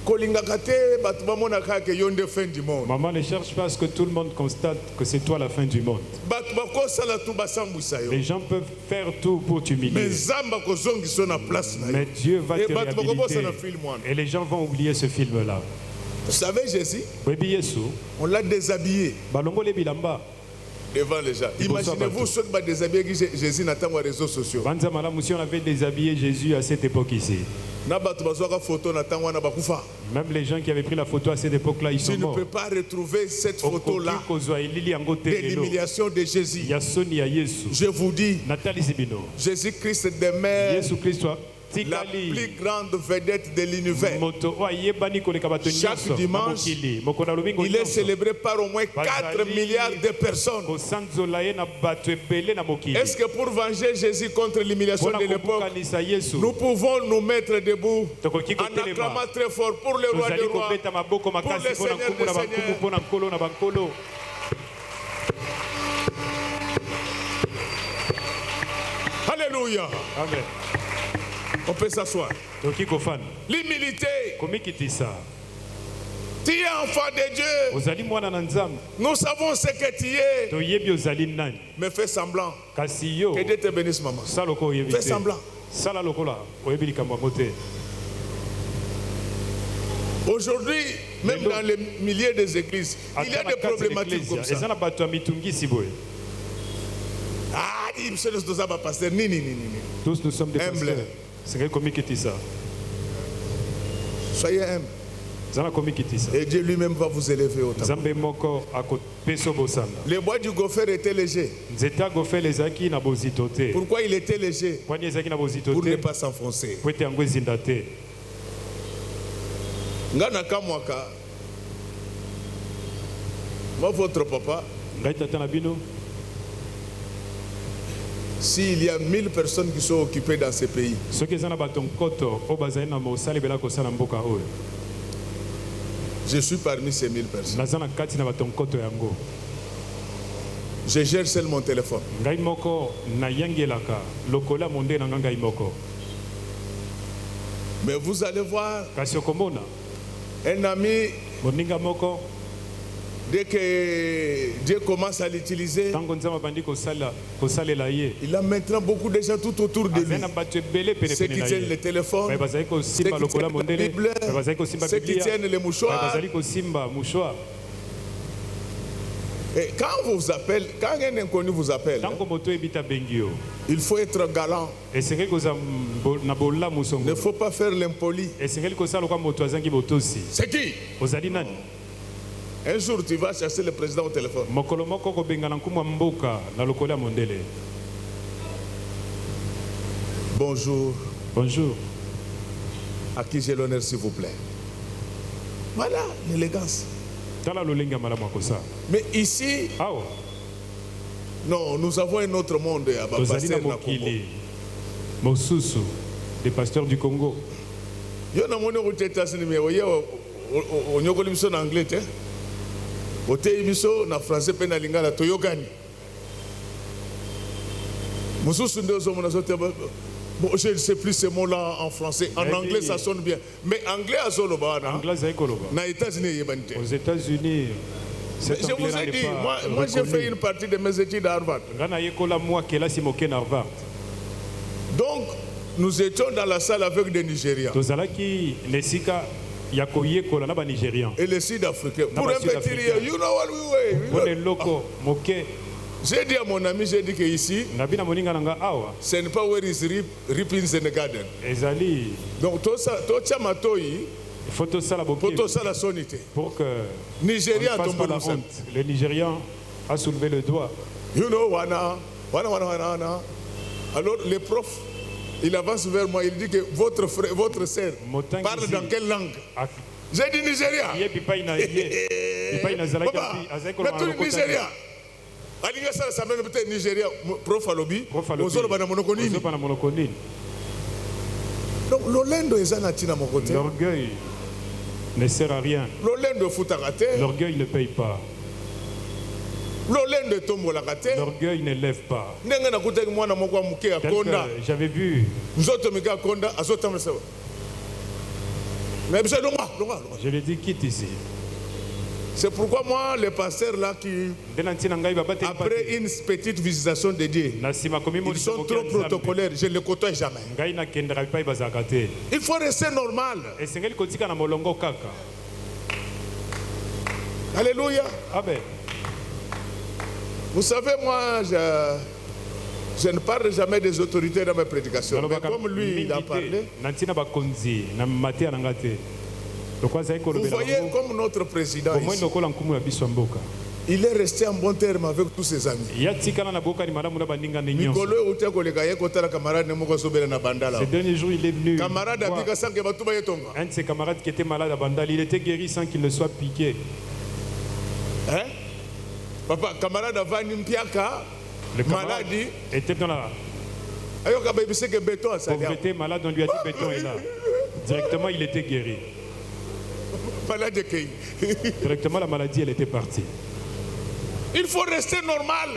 kolingaka te bato bamonaka ke yo nde fin du monde. Maman ne cherche pas à ce que tout le monde constate que c'est toi la fin du monde. Bato bakosala tu basambwisa yo. Les gens peuvent faire tout pour t'humilier. Mais Zamba kozongisa na place na yo. Mais Dieu va te Et bato bakobosa réhabiliter. na film wana. Et les gens vont oublier ce film-là. Vous savez Jésus, Webi Yesu, on l'a déshabillé balongole bilamba. devant les gens. Imaginez-vous ceux qui ont déshabillé Jésus dans les réseaux sociaux. Banza malamu, si on avait déshabillé Jésus à cette époque ici. Na bato bazwaka photo na tango wana bakufa. Même les gens qui avaient pris la photo à cette époque-là, ils sont Tu ne morts. peux pas retrouver cette photo-là Okoki kozwa elili yango te de lelo. l'humiliation de Jésus. Ya soni ya Yesu. Je vous dis, Nathalie Zibino. Jésus-Christ demeure Yesu Kristo la tikali. plus grande vedette de l'univers. Moto o ayebani koleka bato Chaque nyonso. dimanche, Mokili. Mokona lobingo Il est nyonso. célébré par au moins 4 milliards de personnes. Kosanzola ye na bato ebele na mokili. Est-ce que pour venger Jésus contre l'humiliation Mpona de l'époque, kobukanisa Yesu. nous pouvons nous mettre debout Tokoki en kotelema. acclamant très fort pour le roi des Tozali rois, kobeta maboko pour makasi le mpona Seigneur nkumu na des bankumu seigneurs. mpona nkolo na bankolo. Alléluia. Amen. On peut s'asseoir. Toki kofana. L'humilité. Komikitisa. Tu es enfant de Dieu. Ozali mwana na Nzambe. Nous savons ce que tu es. Toyebi ozali nani. Mais fais semblant. Kasi yo. Que Dieu te bénisse, maman. Sala loko oyebi Fais te. semblant. Sala lokola oyebi likambo yango te. Aujourd'hui, même Lelo. dans les milliers des églises, il y a Ata na des kati ya problématiques eklezia, comme eza ça. na bato ya mitungisi boye. Ah, dis, monsieur le pasteur, ni. Tous nous sommes des Humble. pasteurs. Sengeli komikitisa. Soyez humble. Zana komikitisa. Et Dieu lui-même va vous élever au temple. Nzambe moko akopesa bosana. Le bois du gopher était léger. Nzeta gofele ezalaki na bozito te. Pourquoi il était léger? Kwani ezalaki na bozito Pour ne te. pas s'enfoncer. Po ete yango ezinda te. Ngana kamwaka. Moi, votre papa, Ngai tata na bino. s'il y a 1000 personnes qui sont occupées dans ce pays, Soki eza na bato nkoto oyo bazali na mosala ebela kosala mboka oyo. je suis parmi ces 1000 personnes. Naza na kati na bato nkoto yango. Je gère seul mon téléphone. Ngai moko nayangelaka lokola monde na ngai moko. Mais vous allez voir Kasi okomona un ami moninga moko Dès que Dieu commence à l'utiliser, il a maintenant beaucoup de gens tout autour de lui. Ceux qui tiennent le téléphone, ceux qui tiennent la Bible, ceux qui tiennent les mouchoirs. Et quand un inconnu vous appelle, il faut être galant. Il ne faut pas faire l'impoli. C'est qui? Un jour, tu vas chercher le président au téléphone. Bonjour. Bonjour. À qui j'ai l'honneur, s'il vous plaît? Voilà l'élégance. Mais ici, non, nous avons un autre monde à des pasteurs du Congo. Yo na moni aux États-Unis mais oye o nyokoli biso na anglais te. O te biso na français pe na lingala toyokani. Mususu ndio zo mona zote bon, je ne sais plus ces mots-là en français. En anglais, ça sonne bien. Mais anglais, na États-Unis, aux États-Unis, je vous ai dit, moi j'ai fait une partie de mes études à Harvard. Donc, nous étions dans la salle avec des Nigérians. Et les Sud-Africains. Pour un petit rire, you know what we were. J'ai dit à mon ami, j'ai dit que ici, ce n'est pas where is rip in the garden. Donc, tout ça, il faut tout ça la sonité. Pour que Nigeria tombe la honte. Le Nigérian a soulevé le doigt. You know, wana. Alors, le prof, il avance vers moi, il dit que votre frère, votre sœur parle dans quelle langue? J'ai dit Nigeria. Papa, Nigeria. Ça même peut-être Nigeria, prof Alobi, donc l'Olendo est à mon côté. L'orgueil ne sert à rien. L'orgueil ne paye pas. L'orgueil ne lève pas. J'avais vu. Je lui ai dit quitte ici. C'est pourquoi moi, les pasteurs là qui, après une petite visitation de Dieu, ils sont trop protocolaires, je ne les côtoie jamais. Il faut rester normal. Alléluia. Amen. Vous savez, moi, je ne parle jamais des autorités dans mes prédications. Mais comme lui, il a parlé. Vous voyez comme notre président ici, il est resté en bon terme avec tous ses amis. Ces derniers jours, il est venu voir un de ses camarades qui était malade à Bandal. Il était guéri sans qu'il ne soit piqué. Hein? Papa, camarade le camarade était dans la pauvreté, malade, on lui a dit béton est là. Directement, il était guéri. Directement, la maladie, elle était partie. Il faut rester normal.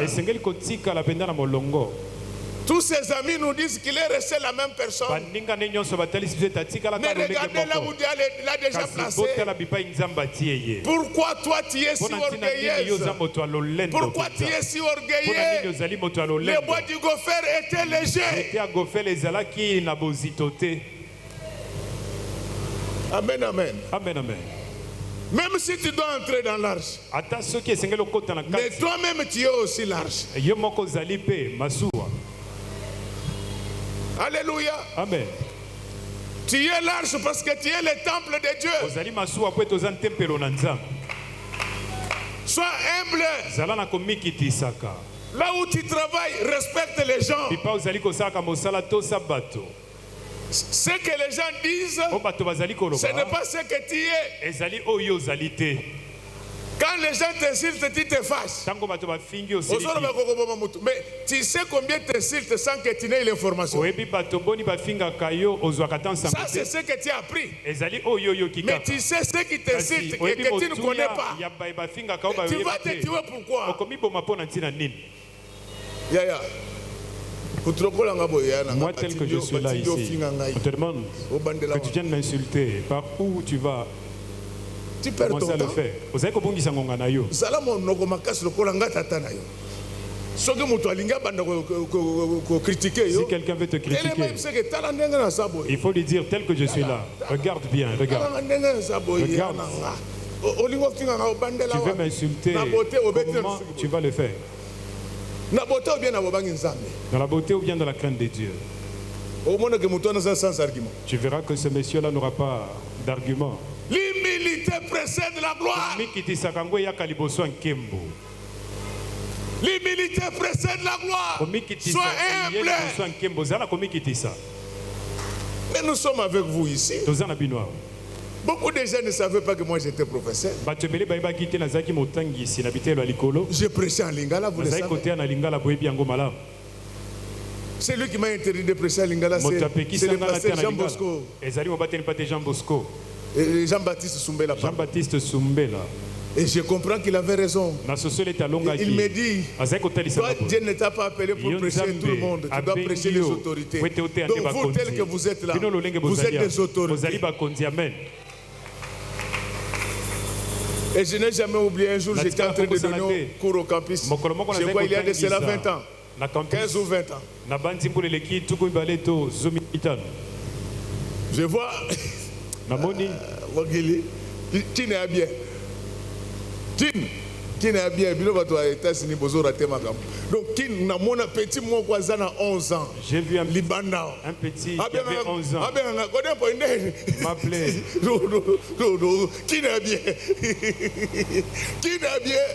Tous ses amis nous disent qu'il est resté la même personne. Mais regardez là où Dieu l'a déjà placé. Pourquoi toi tu es si orgueilleuse? Pourquoi tu es si orgueilleuse? Les bois du gopher étaient légers. Amen, amen. Amen, amen. Même si tu dois entrer dans l'arche, mais toi-même tu es aussi l'arche. Alléluia. Amen. Tu es l'arche parce que tu es le temple de Dieu. Sois humble. Là où tu travailles, respecte les gens. Ce que les gens disent, ce n'est pas ce que tu es. Quand les gens t'insultent, tu te fâches. Mais tu sais combien t'insultent sans que tu n'aies l'information. Ça, c'est ce que tu as appris. Mais tu sais ce qui t'insulte et que tu ne connais pas. Tu vas te tuer pourquoi? Moi tel que je suis là ici, on te demande que tu viennes m'insulter. Par où tu vas? Tu perds ton temps. Zala monoko makasi lokola ngata tata na yo. Soki mutu alinga banda ko critiquer yo. Si quelqu'un veut te critiquer, il faut lui dire tel que je suis là. Regarde bien, regarde. Regarde. Tu veux m'insulter, comment tu vas le faire? Dans la beauté ou bien dans la crainte de Dieu? Tu verras que ce monsieur-là n'aura pas d'argument. L'humilité précède la gloire. L'humilité précède la gloire. Sois humble. Mais nous sommes avec vous ici. Beaucoup de gens ne savaient pas que moi j'étais professeur. J'ai prêché en Lingala, vous le savez. C'est lui qui m'a interdit de prêcher en Lingala, c'est le pasteur Jean Bosco. Et Jean-Baptiste Soumbela. Et je comprends qu'il avait raison. Il me dit, toi, Dieu ne t'a pas appelé pour prêcher tout le monde. Tu dois prêcher les autorités. Donc vous, tels que vous êtes là, vous êtes des autorités. Et je n'ai jamais oublié un jour, j'étais en train de donner cours au campus. Je crois il y a de cela 20 ans. 15 ou 20 ans. Je vois... Qui n'est bien? Qui n'est bien? Donc, qui n'a mon petit moi voisin à 11 ans? J'ai vu un petit qui avait 11 ans. M'appelait. Qui n'est bien? Qui n'est bien?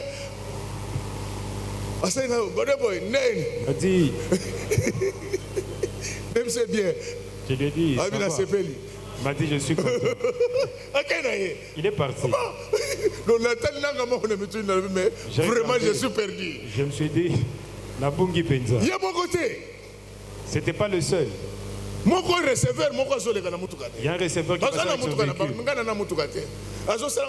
A dit. Même c'est bien. Je lui ai dit. Il m'a dit je suis content. Il est parti. Vraiment je suis perdu. Je me suis dit, Nabungi Penza. Il y a mon côté. C'était pas le seul. Il y a un receveur qui va sur son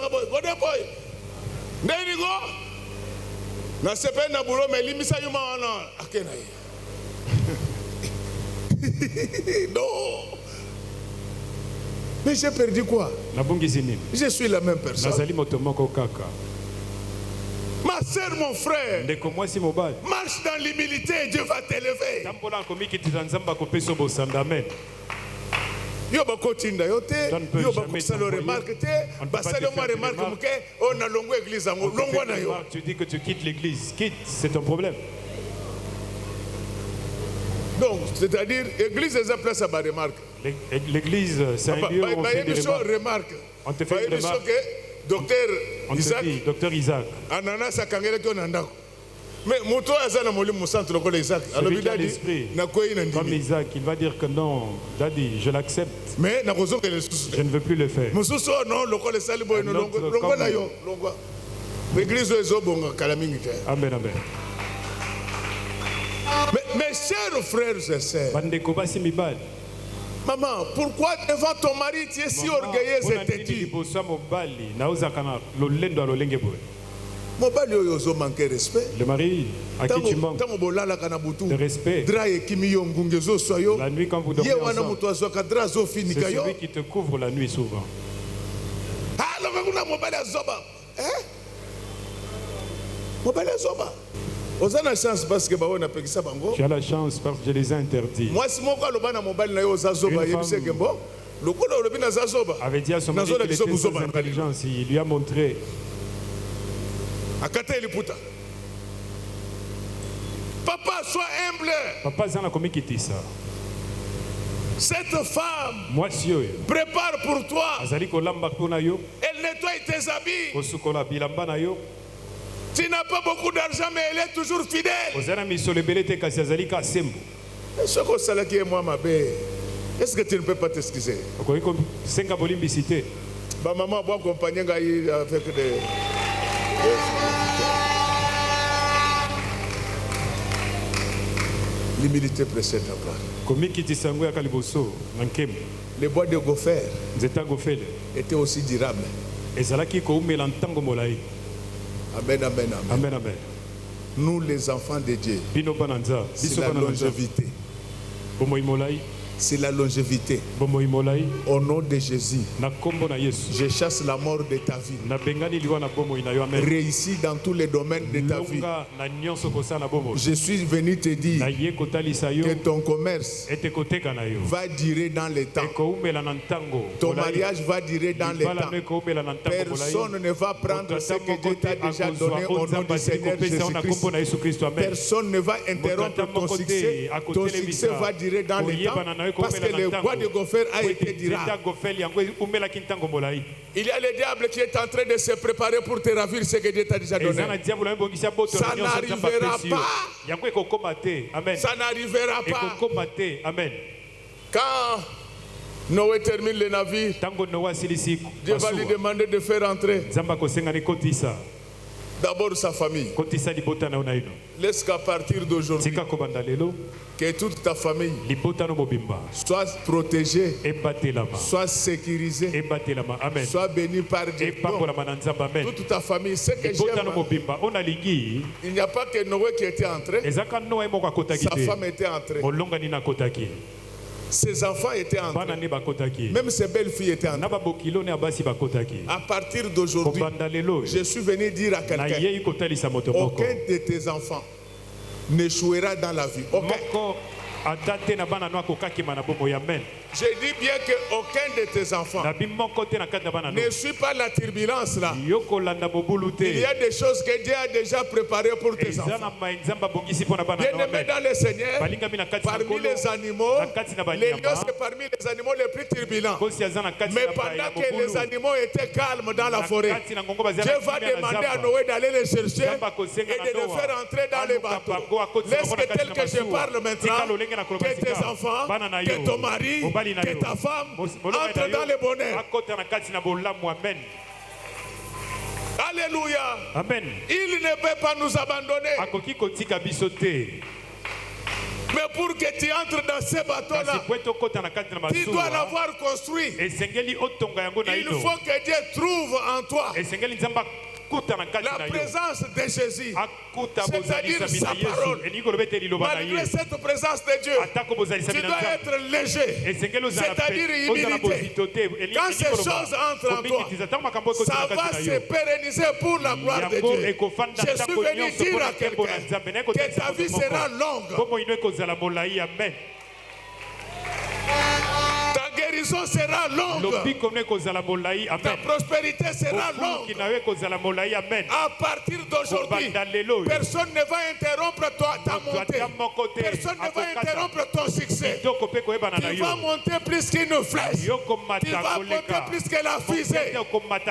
Non. Mais j'ai perdu quoi? Je suis la même personne. Ma soeur, mon frère, marche dans l'humilité et Dieu va t'élever. Yo ba kotinda yo te, yo ba kusalo remarque te, basalo moi remarque muke, on a longo église en longo na yo. Tu dis que tu quittes l'église, quitte, c'est ton problème. Donc, c'est-à-dire, l'église est place à ma remarque. L'église, c'est un lieu où on fait des remarques. On te fait une remarque. Docteur Isaac. Docteur Isaac. Ananas a kangele ko nandako. Mais moto azana moli mo centre ko Isaac. Celui qui a l'esprit. Comme Isaac, il va dire que non, Daddy, je l'accepte. Mais je ne veux plus le faire. Mususu non lokole salibo no longo na yo longo. L'église est bonga kalamingi. Amen, amen. Mais mes chers frères et sœurs, maman, pourquoi devant ton mari tu es si orgueilleuse et têtue? Le mari à qui tu manques de respect, la nuit quand vous dormez ensemble, c'est celui qui te couvre la nuit souvent. Tu as la chance parce que je les ai interdits. Une femme avait dit à son mari qu'il était sans intelligence. Il lui a montré. Papa, sois humble. Papa, zana komi kiti ça. Cette femme prépare pour toi. Elle nettoie tes habits. Tu n'as pas beaucoup d'argent, mais elle est toujours fidèle. Est-ce que tu ne peux pas t'excuser? Maman, bon accompagner avec des... L'humilité précède la gloire. Les bois de gopher étaient aussi durables. Amen, amen, amen. Amen, amen. Nous, les enfants de Dieu, c'est la longévité. C'est la longévité. Au nom de Jésus, je chasse la mort de ta vie. Réussis dans tous les domaines de ta vie. Je suis venu te dire que ton commerce va durer dans le temps. Ton mariage va durer dans le temps. Personne ne va prendre ce que Dieu t'a déjà donné au nom du Seigneur Jésus-Christ. Personne ne va interrompre ton succès. Ton succès va durer dans le temps. Parce que le bois de gopher a été durable. Il y a le diable qui est en train de se préparer pour te ravir ce que Dieu t'a déjà donné. Ça n'arrivera pas. Ça n'arrivera pas. Quand Noé termine le navire, Dieu va lui demander de faire entrer d'abord sa famille. Laisse qu'à partir d'aujourd'hui, que toute ta famille soit protégée, soit sécurisée, soit bénie par Dieu. Toute ta famille, ce que j'aime, il n'y a pas que Noé qui était entré, sa femme était entrée. Ses enfants étaient entrés. Même ses belles-filles étaient entrées. À partir d'aujourd'hui, je suis venu dire à quelqu'un, aucun de tes enfants n'échouera dans la vie. Aucun. Je dis bien qu'aucun de tes enfants ne suit pas la turbulence là. Il y a des choses que Dieu a déjà préparées pour tes enfants. Bien-aimés dans le Seigneur, parmi les animaux, les lions c'est parmi les animaux les plus turbulents. Mais pendant que les animaux étaient calmes dans la forêt, Dieu va demander à Noé d'aller les chercher et de les faire entrer dans les bateaux. Laisse que tel que je parle maintenant, que tes enfants, que ton mari, que ta femme entre dans le bonheur. Alléluia. Amen. Il ne peut pas nous abandonner. Mais pour que tu entres dans ces bateaux-là, tu dois l'avoir construit. Il faut que Dieu trouve en toi la présence de Jésus, c'est-à-dire sa parole. Malgré cette présence de Dieu, tu dois être léger, c'est-à-dire humilité. Quand ces choses entrent en toi, ça va se pérenniser pour la gloire de Dieu. Je suis venu dire à quelqu'un que ta vie sera longue. Ta guérison sera longue. Ta prospérité sera longue. À partir d'aujourd'hui, personne ne va interrompre ta montée. Personne ne va interrompre ton succès. Tu vas monter plus qu'une flèche. Tu vas monter plus que la fusée.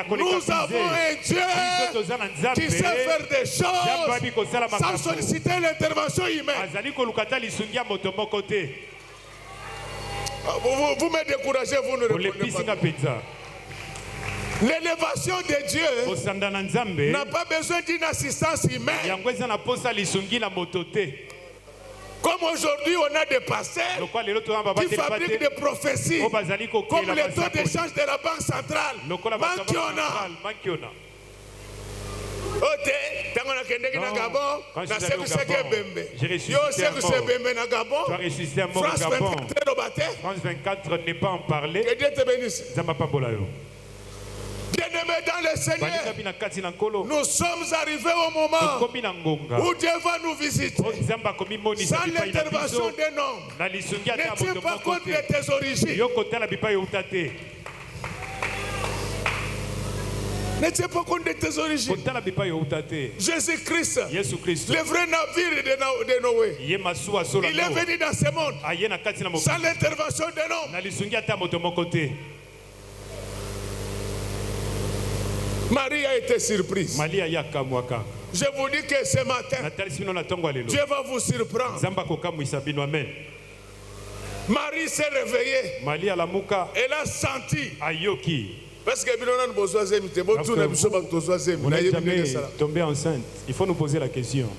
Nous avons un Dieu qui sait faire des choses sans solliciter l'intervention humaine. Vous me découragez, vous ne répondez pas. L'élévation de Dieu n'a pas besoin d'une assistance humaine. Comme aujourd'hui, on a des pasteurs qui fabriquent des prophéties, comme le taux d'échange de la Banque centrale. Mankiona. France 24 n'est pas en parler. Bien-aimés dans le Seigneur, nous sommes arrivés au moment où Dieu va nous visiter. Sans l'intervention d'un homme, ne tiens pas compte de tes origines. Ne tiens pas compte de tes origines. Jésus-Christ, le vrai navire de Noé, il est venu dans ce monde sans l'intervention d'un homme. Marie a été surprise. Je vous dis que ce matin, Dieu va vous surprendre. Marie s'est réveillée. Elle a senti. Parce que vous n'avez jamais tombé enceinte. Il faut nous poser la question.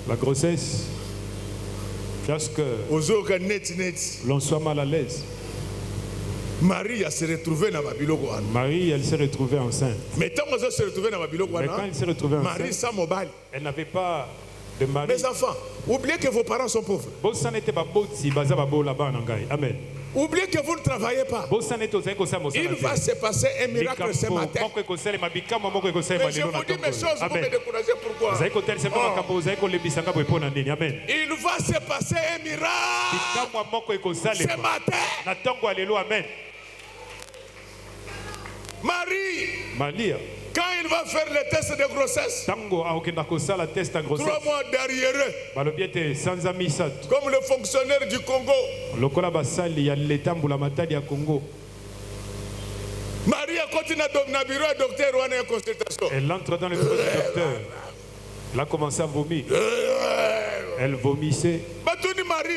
La grossesse, lorsque l'on soit mal à l'aise. Marie s'est retrouvée dans Babylone. Marie, elle s'est retrouvée enceinte. Mais quand elle s'est retrouvée dans Babylone, Marie, elle elle n'avait pas Mes enfants, oubliez que vos parents sont pauvres. Amen. Oubliez que vous ne travaillez pas. Il va se passer un miracle ce matin. Mais je vous dis mes choses, vous me découragez pourquoi? Il va se passer un miracle ce matin. Marie, quand il va faire le test de grossesse, 3 mois derrière, comme le fonctionnaire du Congo, Marie a continué dans le bureau du docteur ou en consultation. Elle entre dans le bureau du docteur. Elle a commencé à vomir. Elle vomissait. Marie,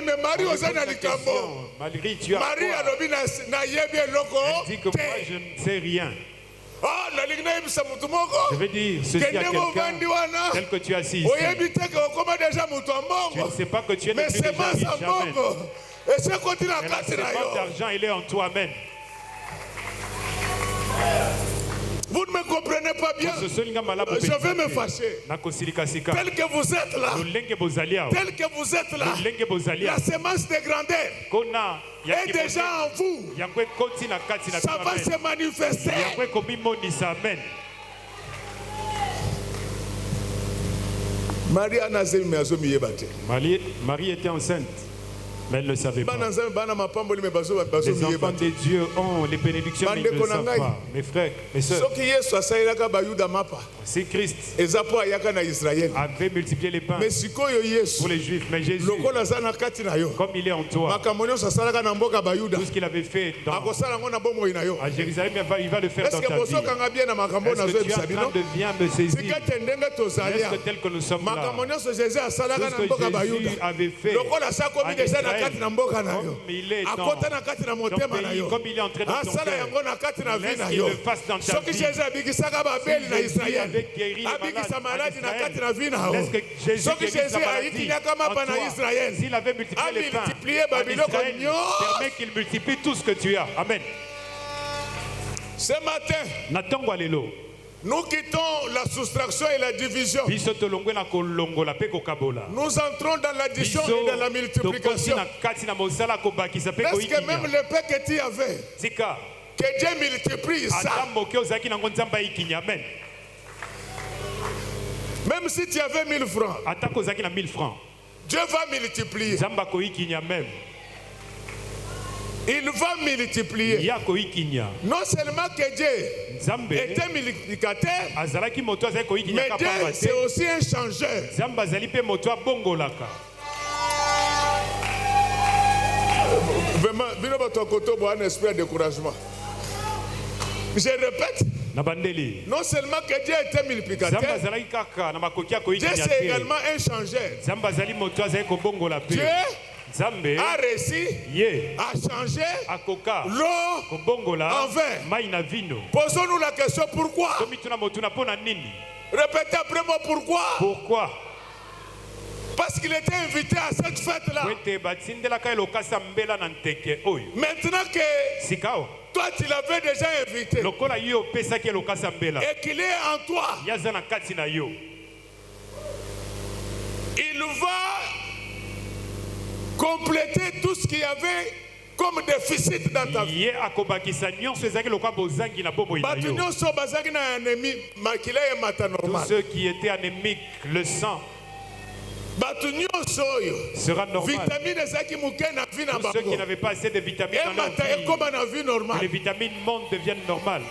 mais Marie, Marie, tu as quoi? Elle dit que moi, je ne sais rien. Je vais dire ceci à quelqu'un tel que tu as assis ici. Tu ne sais pas que tu es devenu déjà riche. Amen. Mais la semence d'argent, il est en toi. Amen. Vous ne me comprenez pas bien. Je vais me fâcher. Tel que vous êtes là, la semence de grandeur est déjà en vous. Ça va se manifester. Marie était enceinte. Mais elle ne le savait pas. Les enfants de Dieu ont les bénédictions, mais ils ne le savent pas. Mes frères, mes soeurs, si Christ avait multiplié les pains pour les Juifs, mais Jésus, comme il est en toi, tout ce qu'il avait fait à Jérusalem, il va le faire dans ta vie. Est-ce que tu es en train de bien me saisir? Est-ce que tel que nous sommes là, tout ce que Jésus avait fait en Israël, comme il est dans ton pays, comme il est entré dans ton cœur, laisse qu'il le fasse dans ta vie. Si Jésus avait guéri les malades en Israël, laisse que Jésus guérisse la maladie en toi. S'il avait multiplié les pains en Israël, permet qu'il multiplie tout ce que tu as. Amen. Ce matin, nous quittons la soustraction et la division. Nous entrons dans l'addition et dans la multiplication. Est-ce que même le pain que tu avais, que Dieu multiplie ça? Même si tu avais 1000 francs, Dieu va multiplier. Il va multiplier. Non seulement que Dieu était multiplicateur, mais Dieu c'est aussi un changeur. Vraiment, un esprit de découragement. Je répète. Non seulement que Dieu était multiplicateur, Dieu c'est également un changeur. Dieu a réussi à changer l'eau en vin. Posons-nous la question pourquoi? Répétez après moi pourquoi? Parce qu'il était invité à cette fête-là. Maintenant que toi tu l'avais déjà invité et qu'il est en toi, il va compléter tout ce qu'il y avait comme déficit dans ta vie. Tous ceux qui étaient anémiques, le sang sera normal. Tous ceux qui n'avaient pas assez de vitamines dans leur vie, les vitamines montent, deviennent normales.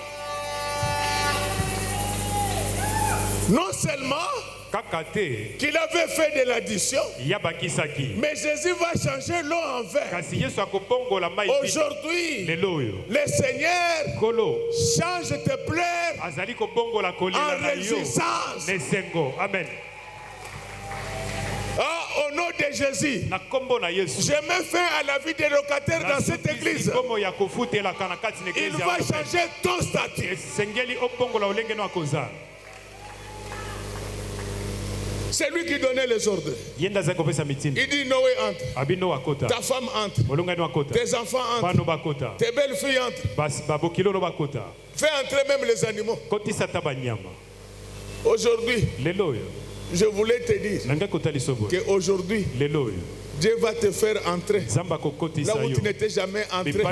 Non seulement qu'il avait fait de l'addition, mais Jésus va changer l'eau en vin. Aujourd'hui, le Seigneur change tes pleurs en résistance. Amen. Au nom de Jésus, je mets fin à la vie des locataires dans cette église. Il va changer ton statut. C'est lui qui donnait les ordres. Il dit Noé entre, ta femme entre, tes enfants entrent, tes belles filles entrent. Fais entrer même les animaux. Aujourd'hui, Je voulais te dire qu'aujourd'hui, Dieu va te faire entrer là où tu n'étais jamais entré.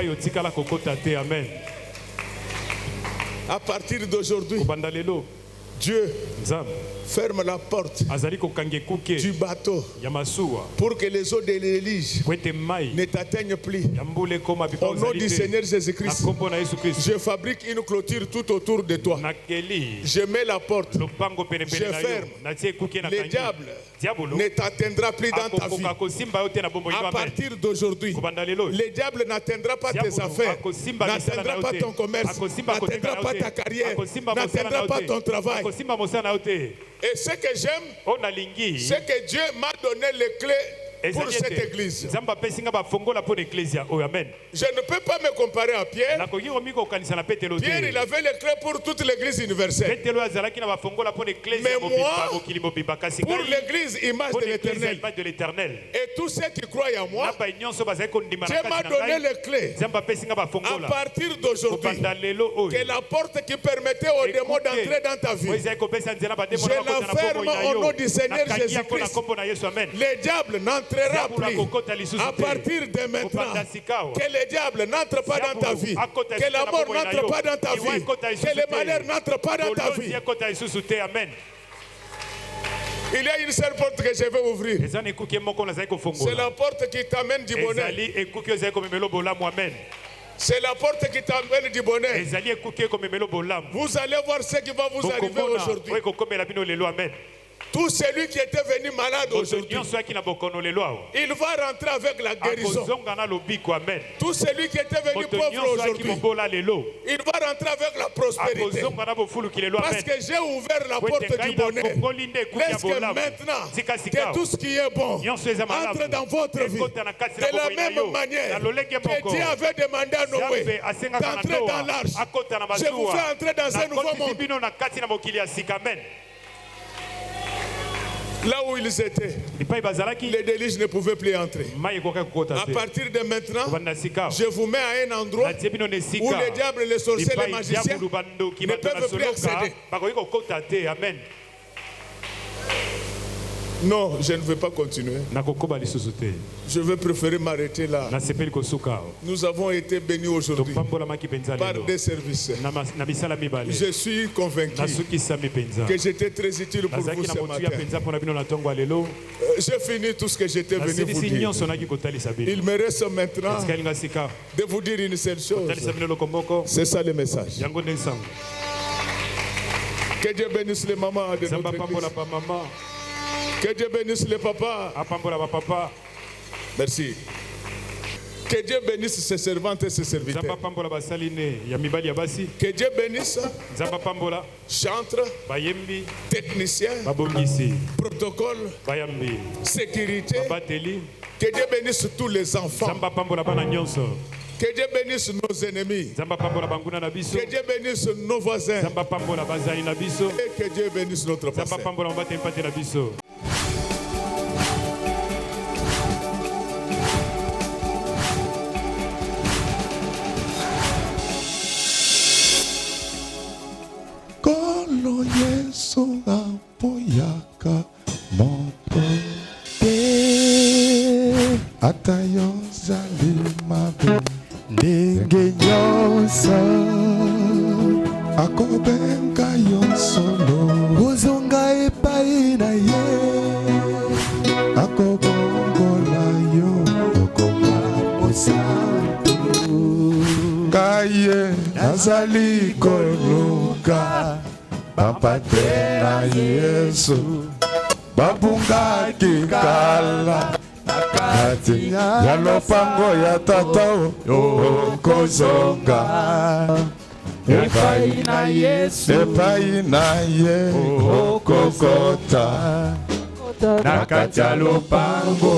Amen. À partir d'aujourd'hui, Dieu ferme la porte du bateau pour que les eaux de l'Élysée ne t'atteignent plus. Au nom du Seigneur Jésus-Christ, je fabrique une clôture tout autour de toi. Je mets la porte, je ferme. Le diable ne t'atteindra plus dans ta vie. À partir d'aujourd'hui, le diable n'atteindra pas tes affaires, n'atteindra pas ton commerce, n'atteindra pas ta carrière, n'atteindra pas ton travail. Et ce que j'aime, c'est que Dieu m'a donné les clés pour cette église. Je ne peux pas me comparer à Pierre. Pierre, il avait les clés pour toute l'église universelle. Mais moi, pour l'église image de l'Éternel, et tous ceux qui croient en moi, Dieu m'a donné les clés. À partir d'aujourd'hui, que la porte qui permettait aux démons d'entrer dans ta vie, je la ferme au nom du Seigneur Jésus-Christ. Le diable n'entrera plus. À partir de maintenant, que le diable n'entre pas dans ta vie, que la mort n'entre pas dans ta vie, que le malheur n'entre pas dans ta vie. Il y a une seule porte que je vais ouvrir. C'est la porte qui t'amène du bonheur. C'est la porte qui t'amène du bonheur. Vous allez voir ce qui va vous arriver aujourd'hui. Tout celui qui était venu malade aujourd'hui, il va rentrer avec la guérison. Tout celui qui était venu pauvre aujourd'hui, il va rentrer avec la prospérité. Parce que j'ai ouvert la porte du bonheur. Laisse que maintenant, que tout ce qui est bon entre dans votre vie. De la même manière que Dieu avait demandé à Noé d'entrer dans l'arche, je vous fais entrer dans un nouveau monde. Là où ils étaient, les déluges ne pouvaient plus entrer. À partir de maintenant, je vous mets à un endroit où les diables, les sorciers, les magiciens ne peuvent plus accéder. Amen. Non, je ne veux pas continuer. Je vais préférer m'arrêter là. Nous avons été bénis aujourd'hui par des services. Je suis convaincu que j'étais très utile pour vous ce matin. J'ai fini tout ce que j'étais venu vous dire. Il me reste maintenant de vous dire une seule chose. C'est ça le message. Que Dieu bénisse les mamans de notre église. Que Dieu bénisse les papas. Merci. Que Dieu bénisse ses servantes et ses serviteurs. Que Dieu bénisse chantres, techniciens, protocole, sécurité. Que Dieu bénisse tous les enfants. Que Dieu bénisse nos ennemis. Que Dieu bénisse nos voisins. Et que Dieu bénisse notre pasteur. Kolo Yesu apoyaka moto te atayo zalimabe ndenge nyonso akobenga yo solo ozonga epai na ye akobongola yo okoma mosantu kaye nazali koluka bapate na Yesu babungaki kala kati ya lopango ya tata okozonga epai na Yesu epai na ye okokota na kati ya lopango.